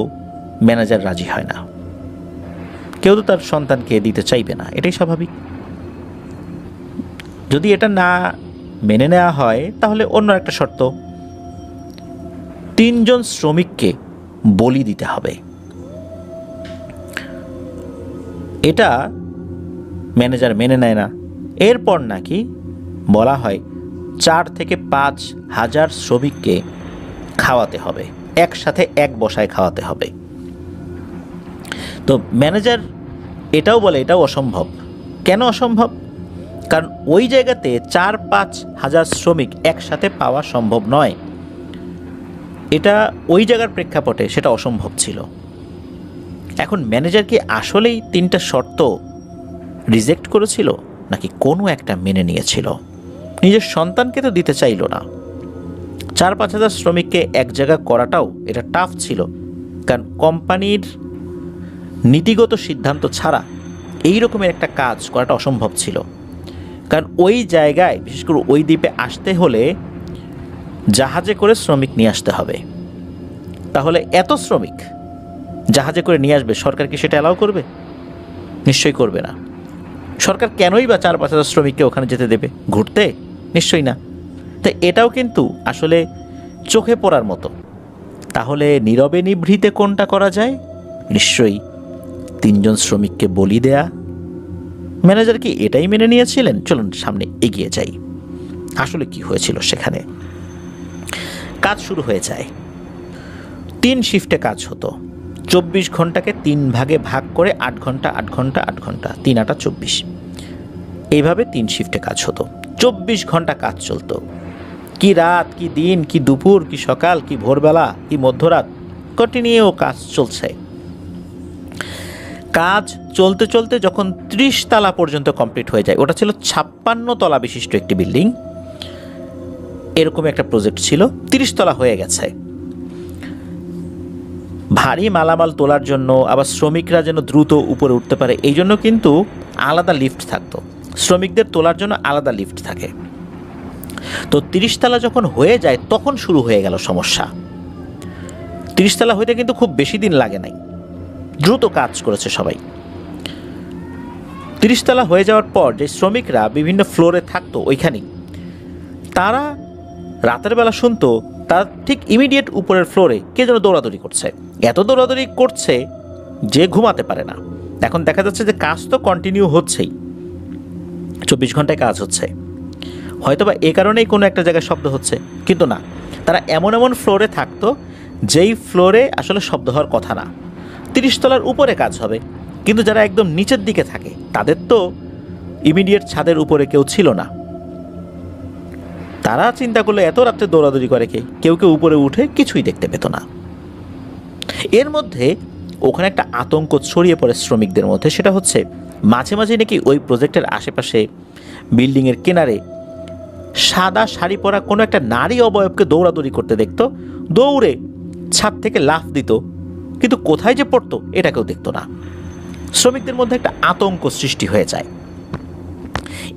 ম্যানেজার রাজি হয় না, কেউ তো তার সন্তানকে দিতে চাইবে না, এটাই স্বাভাবিক। যদি এটা না মেনে নেওয়া হয় তাহলে অন্য একটা শর্ত, 3 জন শ্রমিককে বলি দিতে হবে। এটা ম্যানেজার মেনে নেয় না। এরপর নাকি বলা হয় 4 থেকে 5 হাজার শ্রমিককে খাওয়াতে হবে, একসাথে এক বসায় খাওয়াতে হবে। তো ম্যানেজার এটাও বলে এটাও অসম্ভব। কেন অসম্ভব? কারণ ওই জায়গাতে 4-5 হাজার শ্রমিক একসাথে পাওয়া সম্ভব নয়। এটা ওই জায়গার প্রেক্ষাপটে সেটা অসম্ভব ছিল। এখন ম্যানেজার কি আসলেই 3টা শর্ত রিজেক্ট করেছিল, নাকি কোনো একটা মেনে নিয়েছিল? নিজের সন্তানকে তো দিতে চাইল না। 4-5 হাজার শ্রমিককে এক জায়গা করাটাও এটা টাফ ছিল, কারণ কোম্পানির নীতিগত সিদ্ধান্ত ছাড়া এই রকমের একটা কাজ করাটা অসম্ভব ছিল। কারণ ওই জায়গায়, বিশেষ করে ওই দ্বীপে আসতে হলে জাহাজে করে শ্রমিক নিয়ে আসতে হবে। তাহলে এত শ্রমিক জাহাজে করে নিয়ে আসবে, সরকার কি সেটা অ্যালাউ করবে? নিশ্চয়ই করবে না। সরকার কেনই বা 4-5 হাজার শ্রমিককে ওখানে যেতে দেবে ঘুরতে? নিশ্চয়ই না। তাই এটাও কিন্তু আসলে চোখে পড়ার মতো। তাহলে নীরবে নিভৃতে কোনটা করা যায়? নিশ্চয়ই 3 জন শ্রমিককে বলি দেয়া। ম্যানেজার কি এটাই মেনে নিয়েছিলেন? চলুন সামনে এগিয়ে যাই, আসলে কি হয়েছিল সেখানে। কাজ শুরু হয়ে যায়। 3 শিফটে কাজ হতো। 24 ঘন্টাকে 3 ভাগে ভাগ করে 8 ঘন্টা 8 ঘন্টা 8 ঘন্টা, 3 8 24, এইভাবে 3 শিফটে কাজ হতো। 24 ঘন্টা কাজ চলতো। কি রাত, কি দিন, কি দুপুর, কি সকাল, কি ভোরবেলা, কি মধ্যরাত, কন্টিনিউ কাজ চলছে। কাজ চলতে চলতে যখন 30 তলা পর্যন্ত কমপ্লিট হয়ে যায়, ওটা ছিল 56 তলা বিশিষ্ট একটি বিল্ডিং, এরকম একটা প্রজেক্ট ছিল। 30 তলা হয়ে গেছে। ভারী মালামাল তোলার জন্য, আবার শ্রমিকরা যেন দ্রুত উপরে উঠতে পারে, এই জন্য কিন্তু আলাদা লিফট থাকতো। শ্রমিকদের তোলার জন্য আলাদা লিফট থাকে। তো 30 তলা যখন হয়ে যায় তখন শুরু হয়ে গেল সমস্যা। 30 তলা হইতে কিন্তু খুব বেশি দিন লাগে নাই, দ্রুত কাজ করেছে সবাই। 30 তলা হয়ে যাওয়ার পর যে শ্রমিকরা বিভিন্ন ফ্লোরে থাকতো ওইখানেই, তারা রাতের বেলা শুনতো তার ঠিক ইমিডিয়েট উপরের ফ্লোরে কে যেন দৌড়াদৌড়ি করছে। এত দৌড়াদৌড়ি করছে যে ঘুমাতে পারে না। এখন দেখা যাচ্ছে যে কাজ তো কন্টিনিউ হচ্ছেই, 24 ঘন্টায় কাজ হচ্ছে। হয়তোবা এ কারণেই কোনো একটা জায়গায় শব্দ হচ্ছে, কিন্তু না, তারা এমন এমন ফ্লোরে থাকতো যেই ফ্লোরে আসলে শব্দ হওয়ার কথা না। 30 তলার উপরে কাজ হবে, কিন্তু যারা একদম নিচের দিকে থাকে তাদের তো ইমিডিয়েট ছাদের উপরে কেউ ছিল না। তারা চিন্তা করলে এত রাত্রে দৌড়াদৌড়ি করে কে? কেউ কেউ উপরে উঠে কিছুই দেখতে পেত না। এর মধ্যে ওখানে একটা আতঙ্ক ছড়িয়ে পড়ে শ্রমিকদের মধ্যে। সেটা হচ্ছে মাঝে মাঝে নাকি ওই প্রজেক্টের আশেপাশে বিল্ডিংয়ের কিনারে সাদা শাড়ি পরা কোনো একটা নারী অবয়বকে দৌড়াদৌড়ি করতে দেখতো। দৌড়ে ছাদ থেকে লাফ দিত, কিন্তু কোথায় যে পড়তো এটা কেউ দেখতো না। শ্রমিকদের মধ্যে একটা আতঙ্ক সৃষ্টি হয়ে যায়।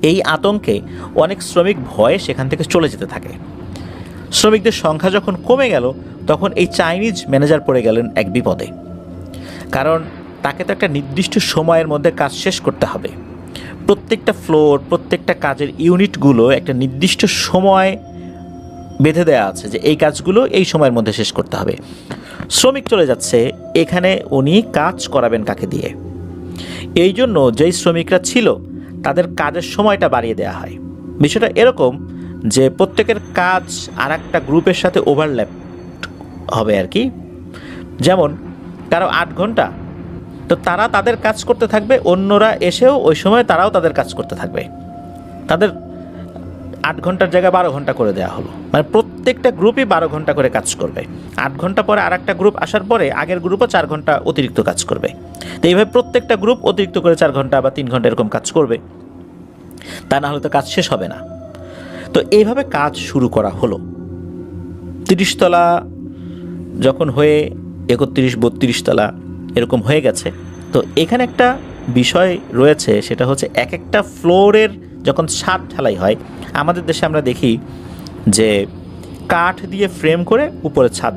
এই আতঙ্কে অনেক শ্রমিক ভয়ে সেখান থেকে চলে যেতে থাকে। শ্রমিকদের সংখ্যা যখন কমে গেল তখন এই চাইনিজ ম্যানেজার পড়ে গেলেন এক বিপদে। কারণ তাকে তো একটা নির্দিষ্ট সময়ের মধ্যে কাজ শেষ করতে হবে। প্রত্যেকটা ফ্লোর, প্রত্যেকটা কাজের ইউনিটগুলো একটা নির্দিষ্ট সময় বেঁধে দেওয়া আছে যে এই কাজগুলো এই সময়ের মধ্যে শেষ করতে হবে। শ্রমিক চলে যাচ্ছে, এখানে উনি কাজ করাবেন কাকে দিয়ে? এই জন্য যেই শ্রমিকরা ছিল তাদের কাজের সময়টা বাড়িয়ে দেওয়া হয়। বিষয়টা এরকম যে প্রত্যেকের কাজ আর একটা গ্রুপের সাথে ওভারল্যাপ হবে আর কি। যেমন কারো 8 ঘন্টা, তো তারা তাদের কাজ করতে থাকবে, অন্যরা এসেও ওই সময় তারাও তাদের কাজ করতে থাকবে। তাদের 8 ঘন্টার জায়গায় 12 ঘন্টা করে দেওয়া হলো, মানে প্রত্যেকটা গ্রুপই 12 ঘন্টা করে কাজ করবে। 8 ঘন্টা পরে আর একটা গ্রুপ আসার পরে আগের গ্রুপও 4 ঘন্টা অতিরিক্ত কাজ করবে। তো এইভাবে প্রত্যেকটা গ্রুপ অতিরিক্ত করে 4 ঘন্টা বা 3 ঘন্টা এরকম কাজ করবে, তা না হলে তো কাজ শেষ হবে না। তো এইভাবে কাজ শুরু করা হলো। 30 তলা যখন হয়ে 31-32 তলা এরকম হয়ে গেছে। তো এখানে একটা বিষয় রয়েছে, সেটা হচ্ছে এক একটা ফ্লোরের যখন ছাদ ঢালাই হয়, আমাদের দেশে আমরা দেখি যে কাঠ দিয়ে ফ্রেম করে উপরে ছাদ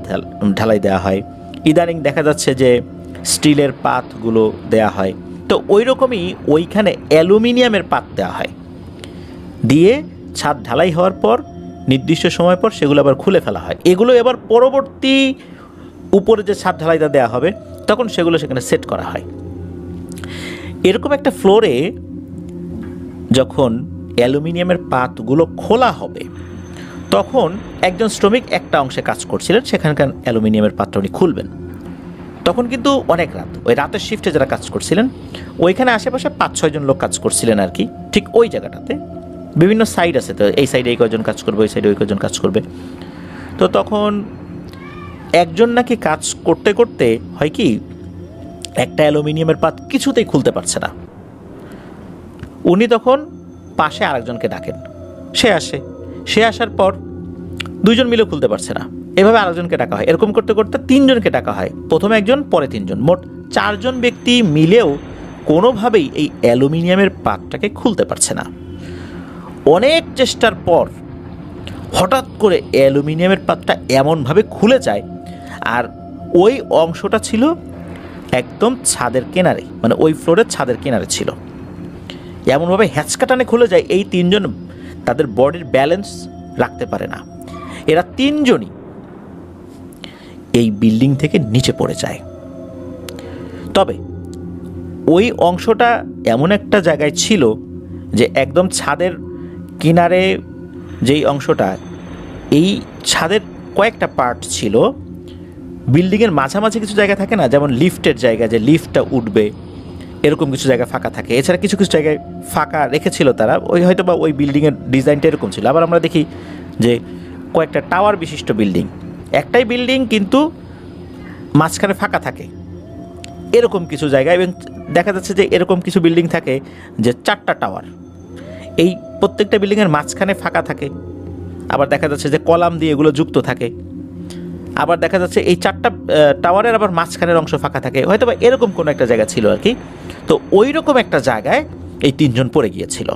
ঢালাই দেওয়া হয়। ইদানিং দেখা যাচ্ছে যে স্টিলের পাতগুলো দেয়া হয়। তো ওই রকমই ওইখানে অ্যালুমিনিয়ামের পাত দেওয়া হয়, দিয়ে ছাদ ঢালাই হওয়ার পর নির্দিষ্ট সময় পর সেগুলো আবার খুলে ফেলা হয়। এগুলো এবার পরবর্তী উপরে যে ছাদ ঢালাইটা দেওয়া হবে তখন সেগুলো সেখানে সেট করা হয়। এরকম একটা ফ্লোরে যখন অ্যালুমিনিয়ামের পাতগুলো খোলা হবে, তখন একজন শ্রমিক একটা অংশে কাজ করছিলেন, সেখানকার অ্যালুমিনিয়ামের পাতটা উনি খুলবেন। তখন কিন্তু অনেক রাত, ওই রাতের শিফটে যারা কাজ করছিলেন ওইখানে আশেপাশে 5-6 জন লোক কাজ করছিলেন আর কি, ঠিক ওই জায়গাটাতে। বিভিন্ন সাইড আছে, তো এই সাইডে এই কয়জন কাজ করবে, ওই সাইডে ওই কয়জন কাজ করবে। তো তখন একজন নাকি কাজ করতে করতে হয় কি, একটা অ্যালুমিনিয়ামের পাত কিছুতেই খুলতে পারছে না। উনি তখন পাশে আরেকজনকে ডাকেন, সে আসার পর 2 জন মিলেও খুলতে পারছে না, এভাবে আরেকজনকে ডাকা হয়। এরকম করতে করতে 3 জনকে ডাকা হয়, প্রথমে একজন পরে 3 জন, মোট 4 জন ব্যক্তি মিলেও কোনোভাবেই এই অ্যালুমিনিয়ামের পাতটাকে খুলতে পারছে না। অনেক চেষ্টার পর হঠাৎ করে অ্যালুমিনিয়ামের পাতটা এমনভাবে খুলে যায়, আর ওই অংশটা ছিল একদম ছাদের কিনারে, মানে ওই ফ্লোরের ছাদের কিনারে ছিল। এমনভাবে হ্যাঁচকাটানে খুলে যায়, এই 3 জন তাদের বডির ব্যালেন্স রাখতে পারে না। এরা 3 জনই এই বিল্ডিং থেকে নিচে পড়ে যায়। তবে ওই অংশটা এমন একটা জায়গায় ছিল যে একদম ছাদের কিনারে যেই অংশটা, এই ছাদের কয়েকটা পার্ট ছিল, বিল্ডিংয়ের মাঝামাঝি কিছু জায়গা থাকে না, যেমন লিফটের জায়গা, যে লিফটটা উঠবে এরকম কিছু জায়গা ফাঁকা থাকে। এছাড়া কিছু কিছু জায়গায় ফাঁকা রেখেছিল তারা, ওই হয়তো বা ওই বিল্ডিংয়ের ডিজাইনটা এরকম ছিল। আবার আমরা দেখি যে কয়েকটা টাওয়ার বিশিষ্ট বিল্ডিং, একটাই বিল্ডিং কিন্তু মাঝখানে ফাঁকা থাকে, এরকম কিছু জায়গা। এবং দেখা যাচ্ছে যে এরকম কিছু বিল্ডিং থাকে যে 4টা টাওয়ার, এই প্রত্যেকটা বিল্ডিংয়ের মাঝখানে ফাঁকা থাকে। আবার দেখা যাচ্ছে যে কলাম দিয়ে এগুলো যুক্ত থাকে। আবার দেখা যাচ্ছে এই 4টা টাওয়ারের আবার মাঝখানের অংশ ফাঁকা থাকে, হয়তো বা এরকম কোনো একটা জায়গা ছিল আর কি। তো ওই রকম একটা জায়গায় এই 3 জন পড়ে গিয়েছিল।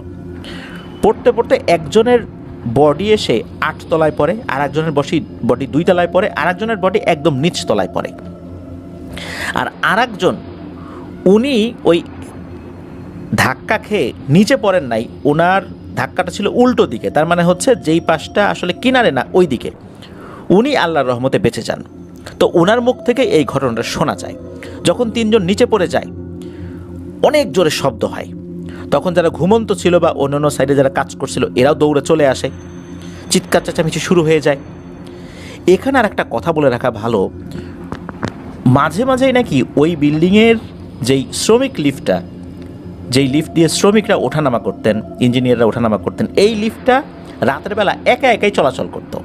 পড়তে পড়তে একজনের বডি এসে 8 তলায় পড়ে, আর একজনের বডি 2 তলায় পড়ে, আর একজনের বডি একদম নিচ তলায় পড়ে। আর আরেকজন, উনি ওই ধাক্কা খেয়ে নিচে পড়েন নাই, ওনার ধাক্কাটা ছিল উল্টো দিকে, তার মানে হচ্ছে যেই পাশটা আসলে কিনারে না ওই দিকে। উনি আল্লাহর রহমতে বেঁচে যান। তো ওনার মুখ থেকে এই ঘটনাটা শোনা যায়। যখন 3 জন নিচে পড়ে যায়, অনেক জোরে শব্দ হয়। তখন যারা ঘুমন্ত ছিল বা অন্যান্য সাইডে যারা কাজ করছিল, এরাও দৌড়ে চলে আসে, চিৎকার চেঁচামেচি শুরু হয়ে যায়। এখানে আর একটা কথা বলে রাখা ভালো, মাঝে মাঝেই নাকি ওই বিল্ডিংয়ের যেই শ্রমিক লিফটটা, যেই লিফট দিয়ে শ্রমিকরা ওঠানামা করতেন, ইঞ্জিনিয়াররা ওঠানামা করতেন, এই লিফটটা রাতের বেলা একা একাই চলাচল করতো।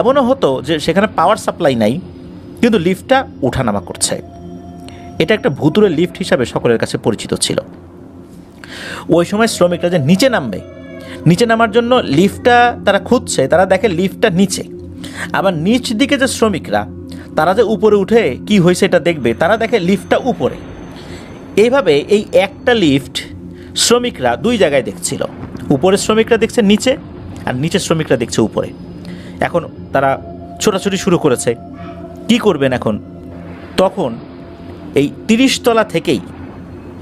এমনও হতো যে সেখানে পাওয়ার সাপ্লাই নাই, কিন্তু লিফটটা ওঠানামা করছে। এটা একটা ভুতুড়ে লিফট হিসাবে সকলের কাছে পরিচিত ছিল। ওই সময় শ্রমিকরা যে নিচে নামবে, নিচে নামার জন্য লিফটটা তারা খুঁজছে, তারা দেখে লিফটটা নিচে। আবার নিচ দিকে যে শ্রমিকরা, তারা যে উপরে উঠে কি হয়েছে এটা দেখবে, তারা দেখে লিফটটা উপরে। এইভাবে এই একটা লিফট শ্রমিকরা 2 জায়গায় দেখছিল, উপরে শ্রমিকরা দেখছে নিচে, আর নিচে শ্রমিকরা দেখছে উপরে। এখন তারা ছোটাছুটি শুরু করেছে, কি করবেন এখন? তখন এই 30 তলা থেকেই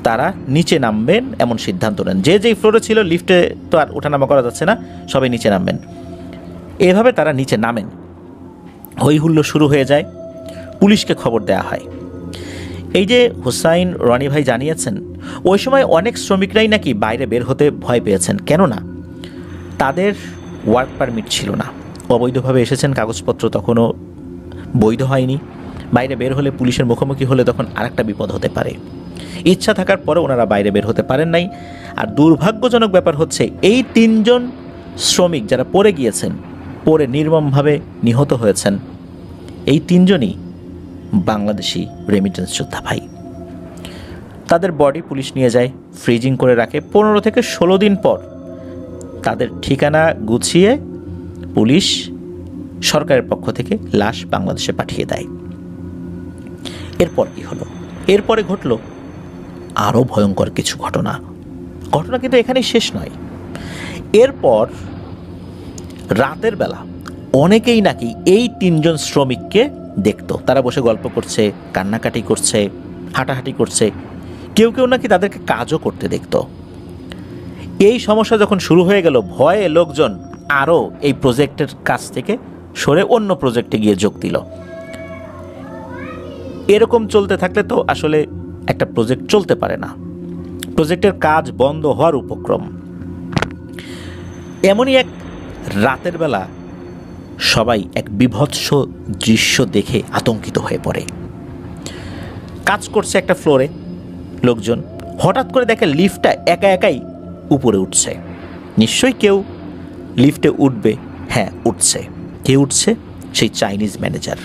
তারা নিচে নামবেন এমন সিদ্ধান্ত নেন। যে যেই ফ্লোরে ছিল, লিফটে তো আর ওঠানামা করা যাচ্ছে না, সবাই নিচে নামবেন। এভাবে তারা নিচে নামেন। হই হুল্লো শুরু হয়ে যায়, পুলিশকে খবর দেওয়া হয়। এই যে হুসাইন রনি ভাই জানিয়েছেন, ওই সময় অনেক শ্রমিকরাই নাকি বাইরে বের হতে ভয় পেয়েছেন, কেননা তাদের ওয়ার্ক পারমিট ছিল না, অবৈধভাবে এসেছেন, কাগজপত্র তখনও বৈধ হয়নি। বাইরে বের হলে, পুলিশের মুখোমুখি হলে তখন আরেকটা বিপদ হতে পারে। ইচ্ছা থাকার পরে ওনারা বাইরে বের হতে পারেন নাই। আর দুর্ভাগ্যজনক ব্যাপার হচ্ছে, এই 3 জন শ্রমিক যারা পড়ে গিয়েছেন, পড়ে নির্মমভাবে নিহত হয়েছেন, এই 3 জনই বাংলাদেশি রেমিটেন্স যোদ্ধা ভাই। তাদের বডি পুলিশ নিয়ে যায়, ফ্রিজিং করে রাখে। 15 থেকে 16 দিন পর তাদের ঠিকানা গুছিয়ে পুলিশ সরকারের পক্ষ থেকে লাশ বাংলাদেশে পাঠিয়ে দেয়। এরপর কি হলো? এরপরে ঘটল আরও ভয়ঙ্কর কিছু ঘটনা। ঘটনা কিন্তু এখানেই শেষ নয়। এরপর রাতের বেলা অনেকেই নাকি এই 3 জন শ্রমিককে দেখতো, তারা বসে গল্প করছে, কান্নাকাটি করছে, হাঁটাহাঁটি করছে, কেউ কেউ নাকি তাদেরকে কাজও করতে দেখতো। এই সমস্যা যখন শুরু হয়ে গেল, ভয়ে লোকজন আরও এই প্রজেক্টের কাছ থেকে সরে অন্য প্রজেক্টে গিয়ে যোগ দিল। এরকম চলতে থাকলে তো আসলে একটা প্রজেক্ট চলতে পারে না। প্রজেক্টের কাজ বন্ধ হওয়ার উপক্রম। এমনই এক রাতের বেলা সবাই এক বীভৎস দৃশ্য দেখে আতঙ্কিত হয়ে পড়ে। কাজ করছে একটা ফ্লোরে লোকজন, হঠাৎ করে দেখে লিফটটা একা একাই উপরে উঠছে। নিশ্চয়ই কেউ লিফটে উঠবে। হ্যাঁ, উঠছে। কে উঠছে? সেই চাইনিজ ম্যানেজার।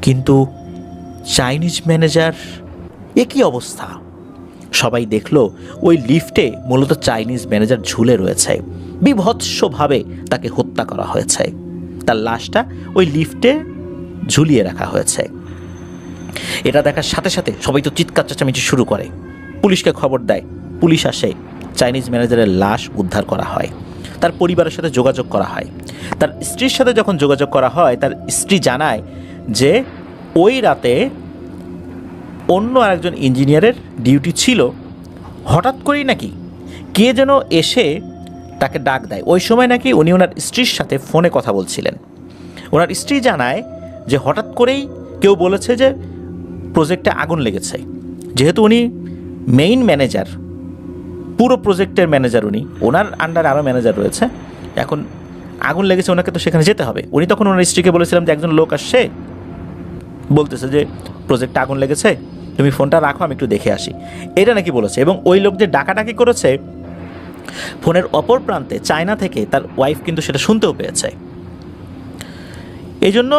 কিন্তু চাইনিজ ম্যানেজার, এ কী অবস্থা? সবাই দেখলো ওই লিফটে মূলত চাইনিজ ম্যানেজার ঝুলে রয়েছে। বীভৎসভাবে তাকে হত্যা করা হয়েছে। তার লাশটা ওই লিফটে ঝুলিয়ে রাখা হয়েছে। এটা দেখার সাথে সাথে সবাই তো চিৎকার চেঁচামেচি শুরু করে। পুলিশকে খবর দেয়, পুলিশ আসে, চাইনিজ ম্যানেজারের লাশ উদ্ধার করা হয়। তার পরিবারের সাথে যোগাযোগ করা হয়। তার স্ত্রীর সাথে যখন যোগাযোগ করা হয়, তার স্ত্রী জানায় যে ওই রাতে অন্য আরেকজন ইঞ্জিনিয়ারের ডিউটি ছিল। হঠাৎ করেই নাকি কে যেন এসে তাকে ডাক দেয়। ওই সময় নাকি উনি ওনার স্ত্রীর সাথে ফোনে কথা বলছিলেন। ওনার স্ত্রী জানায় যে হঠাৎ করেই কেউ বলেছে যে প্রজেক্টে আগুন লেগেছে। যেহেতু উনি মেইন ম্যানেজার, পুরো প্রজেক্টের ম্যানেজার, উনি, ওনার আন্ডারে আরও ম্যানেজার রয়েছে। এখন আগুন লেগেছে, ওনাকে তো সেখানে যেতে হবে। উনি তখন ওনার স্ত্রীকে বলেছিলাম যে একজন লোক আসছে, বলতেছে যে প্রজেক্টে আগুন লেগেছে, তুমি ফোনটা রাখো, আমি একটু দেখে আসি। এটা নাকি বলেছে। এবং ওই লোক যে ডাকাডাকি করেছে, ফোনের অপর প্রান্তে চায়না থেকে তার ওয়াইফ কিন্তু সেটা শুনতেও পেয়েছে। এই জন্য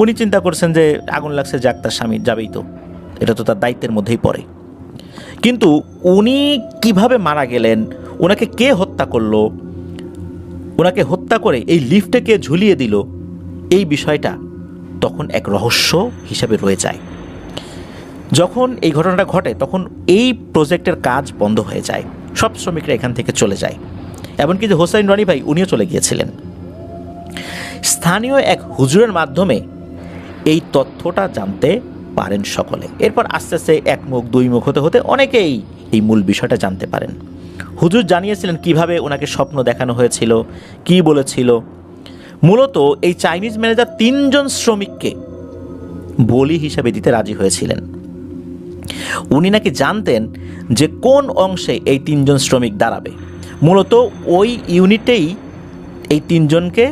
উনি চিন্তা করছেন যে আগুন লাগছে, যাক, তার স্বামী যাবেই তো, এটা তো তার দায়িত্বের মধ্যেই পড়ে। কিন্তু উনি কিভাবে মারা গেলেন, ওনাকে কে হত্যা করলো, ওনাকে হত্যা করে এই লিফটে কে ঝুলিয়ে দিল, এই বিষয়টা তখন এক রহস্য হিসাবে রয়ে যায়। যখন এই ঘটনাটা ঘটে তখন এই প্রজেক্টের কাজ বন্ধ হয়ে যায়। সব শ্রমিকরা এখান থেকে চলে যায়। এমনকি যে হোসাইন রনি ভাই, উনিও চলে গিয়েছিলেন। স্থানীয় এক হুজুরের মাধ্যমে এই তথ্যটা জানতে পারেন সকলে। এরপর আস্তে আস্তে এক মুখ দুই মুখ হতে হতে অনেকেই এই মূল বিষয়টা জানতে পারেন। হুজুর জানিয়েছিলেন কিভাবে ওনাকে স্বপ্ন দেখানো হয়েছিল, কি বলেছিল। মূলত এই চাইনিজ ম্যানেজার 3 জন শ্রমিককে বলি হিসাবে দিতে রাজি হয়েছিলেন। উনি নাকি জানতেন যে কোন অংশে এই 3 জন শ্রমিক দাঁড়াবে। মূলত ওই ইউনিটেই এই 3 জনকে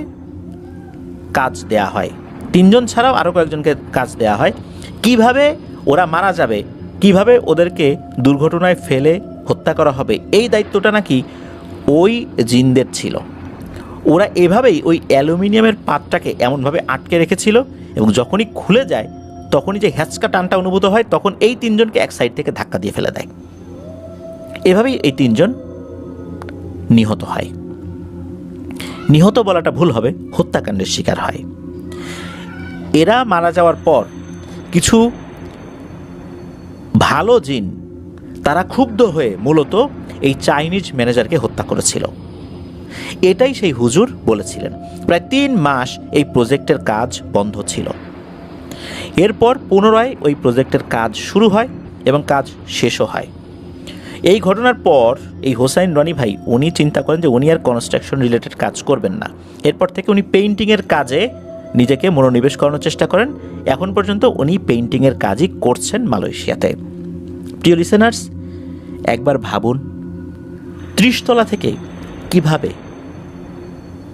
কাজ দেয়া হয়। 3 জন ছাড়াও আরও কয়েকজনকে কাজ দেয়া হয়। কিভাবে ওরা মারা যাবে, কিভাবে ওদেরকে দুর্ঘটনায় ফেলে হত্যা করা হবে, এই দায়িত্বটা নাকি ওই জিনদের ছিল। ওরা এভাবেই ওই অ্যালুমিনিয়ামের পাতটাকে এমনভাবে আটকে রেখেছিল, এবং যখনই খুলে যায় তখনই যে হ্যাঁচকা টানটা অনুভূত হয়, তখন এই 3 জনকে এক সাইড থেকে ধাক্কা দিয়ে ফেলে দেয়। এভাবেই এই 3 জন নিহত হয়। নিহত বলাটা ভুল হবে, হত্যাকাণ্ডের শিকার হয়। এরা মারা যাওয়ার পর কিছু ভালো জিন, তারা ক্ষুব্ধ হয়ে মূলত এই চাইনিজ ম্যানেজারকে হত্যা করেছিল। এটাই সেই হুজুর বলেছিলেন। প্রায় 3 মাস এই প্রজেক্টের কাজ বন্ধ ছিল। এরপর পুনরায় ওই প্রজেক্টের কাজ শুরু হয় এবং কাজ শেষও হয়। এই ঘটনার পর এই হোসাইন রনি ভাই, উনি চিন্তা করেন যে উনি আর কনস্ট্রাকশন রিলেটেড কাজ করবেন না। এরপর থেকে উনি পেইন্টিংয়ের কাজে নিজেকে মনোনিবেশ করানোর চেষ্টা করেন। এখন পর্যন্ত উনি পেইন্টিংয়ের কাজই করছেন মালয়েশিয়াতে। প্রিয় লিসেনার্স, একবার ভাবুন 30 তলা থেকে কিভাবে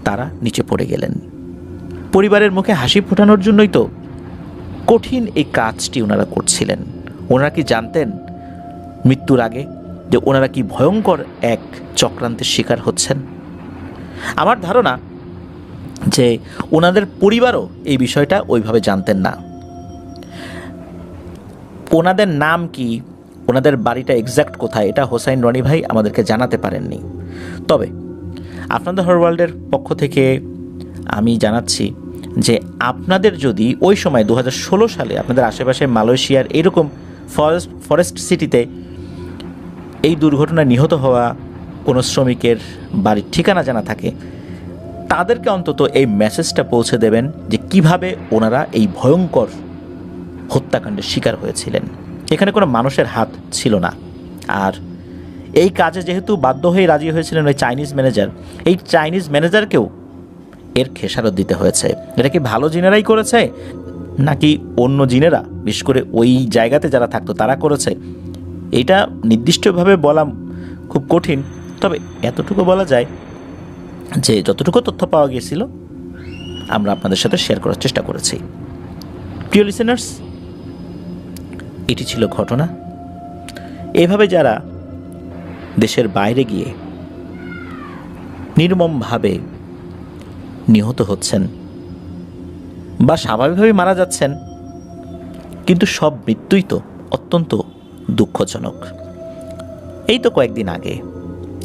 তারা নিচে পড়ে গেলেন। পরিবারের মুখে হাসি ফোটানোর জন্যই তো কঠিন এই কাজটি ওনারা করছিলেন। ওনারা কি জানতেন মৃত্যুর আগে যে ওনারা কি ভয়ঙ্কর এক চক্রান্তের শিকার হচ্ছেন? আমার ধারণা যে ওনাদের পরিবারও এই বিষয়টা ওইভাবে জানতেন না। ওনাদের নাম কি, ওনাদের বাড়িটা এক্স্যাক্ট কোথায়, এটা হোসাইন রনি ভাই আমাদেরকে জানাতে পারেননি। তবে আপনাদের হরর ওয়ার্ল্ডের পক্ষ থেকে আমি জানাচ্ছি যে আপনাদের যদি ওই সময় 2016 সালে আপনাদের আশেপাশে মালয়েশিয়ার এরকম ফরেস্ট সিটিতে এই দুর্ঘটনায় নিহত হওয়া কোনো শ্রমিকের বাড়ির ঠিকানা জানা থাকে, তাদেরকে অন্তত এই মেসেজটা পৌঁছে দেবেন যে কিভাবে ওনারা এই ভয়ঙ্কর হত্যাকাণ্ডের শিকার হয়েছিলেন। এখানে কোনো মানুষের হাত ছিল না। আর এই কাজে যেহেতু বাধ্য হয়ে রাজি হয়েছিলেন ওই চাইনিজ ম্যানেজার, এই চাইনিজ ম্যানেজারকেও এর খেসারত দিতে হয়েছে। এটা কি ভালো জিনেরাই করেছে নাকি অন্য জিনেরা, বিশেষ করে ওই জায়গাতে যারা থাকতো তারা করেছে, এইটা নির্দিষ্টভাবে বলা খুব কঠিন, তবে এতটুকু বলা যায় যে যতটুকু তথ্য পাওয়া গিয়েছিল আমরা আপনাদের সাথে শেয়ার করার চেষ্টা করেছি। প্রিয় লিসেনার্স, এটি ছিল ঘটনা। এভাবে যারা দেশের বাইরে গিয়ে নির্মমভাবে নিহত হচ্ছেন বা স্বাভাবিকভাবে মারা যাচ্ছেন, কিন্তু সব মৃত্যুই তো অত্যন্ত দুঃখজনক। এই তো কয়েকদিন আগে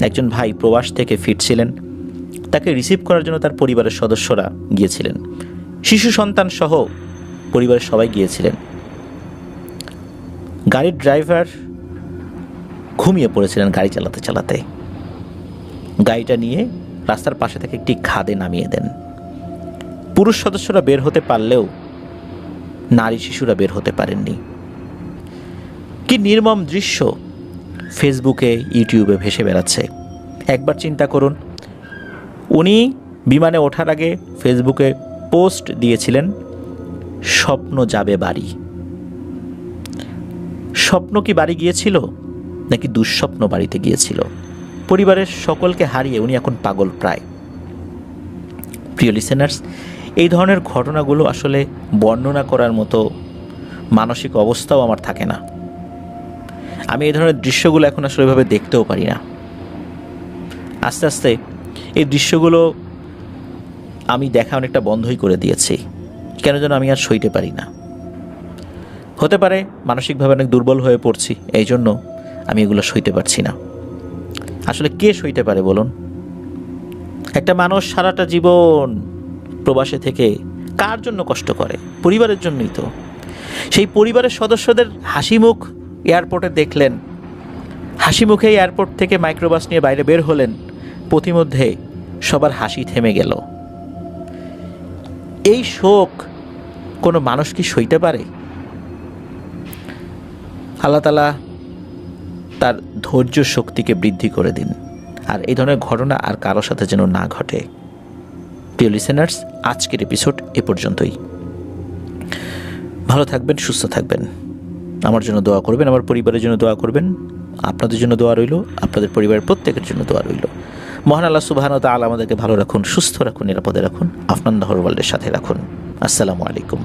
একজন ভাই প্রবাস থেকে ফিরছিলেন, তাকে রিসিভ করার জন্য তার পরিবারের সদস্যরা গিয়েছিলেন, শিশু সন্তান সহ পরিবারের সবাই গিয়েছিলেন। গাড়ির ড্রাইভার ঘুমিয়ে পড়েছিলেন গাড়ি চালাতে চালাতে। গাড়িটা নিয়ে রাস্তার পাশে থেকে একটি খাদে নামিয়ে দেন। পুরুষ সদস্যরা বের হতে পারলেও নারী শিশুরা বের হতে পারেননি। কি নির্মম দৃশ্য ফেসবুকে, ইউটিউবে ভেসে বেড়াচ্ছে। একবার চিন্তা করুন, উনি বিমানে ওঠার আগে ফেসবুকে পোস্ট দিয়েছিলেন, স্বপ্ন যাবে বাড়ি। স্বপ্ন কি বাড়ি গিয়েছিল নাকি দুঃস্বপ্ন বাড়িতে গিয়েছিল? পরিবারের সকলকে হারিয়ে উনি এখন পাগল প্রায়। প্রিয় লিসেনার্স, এই ধরনের ঘটনাগুলো আসলে বর্ণনা করার মতো মানসিক অবস্থাও আমার থাকে না। আমি এই ধরনের দৃশ্যগুলো এখন আসলে এভাবে দেখতেও পারি না। আস্তে আস্তে এই দৃশ্যগুলো আমি দেখা অনেকটা বন্ধই করে দিয়েছি। কেন যেন আমি আর সইতে পারি না। হতে পারে মানসিকভাবে অনেক দুর্বল হয়ে পড়ছি, এই জন্য আমি এগুলো সইতে পারছি না। আসলে কে সইতে পারে বলুন? একটা মানুষ সারাটা জীবন প্রবাসে থেকে কার জন্য কষ্ট করে? পরিবারের জন্যই তো। সেই পরিবারের সদস্যদের হাসি মুখ এয়ারপোর্টে দেখলেন, হাসি মুখে এয়ারপোর্ট থেকে মাইক্রোবাস নিয়ে বাইরে বের হলেন, পথিমধ্যে সবার হাসি থেমে গেল। এই শোক কোনো মানুষ কি সইতে পারে? আল্লাহ তাআলা তার ধৈর্য শক্তিকে বৃদ্ধি করে দিন, আর এই ধরনের ঘটনা আর কারো সাথে যেন না ঘটে। প্রিয় লিসেনার্স, আজকের এপিসোড এ পর্যন্তই। ভালো থাকবেন, সুস্থ থাকবেন, আমার জন্য দোয়া করবেন, আমার পরিবারের জন্য দোয়া করবেন, আপনাদের জন্য দোয়া রইল, আপনাদের পরিবারের প্রত্যেকের জন্য দোয়া রইল। মহান আল্লাহ সুবহানাহু ওয়া তাআলা আমাদেরকে ভালো রাখুন, সুস্থ রাখুন, নিরাপদে রাখুন, আপনার ওয়ার্ল্ডের সাথে রাখুন। আসসালামু আলাইকুম।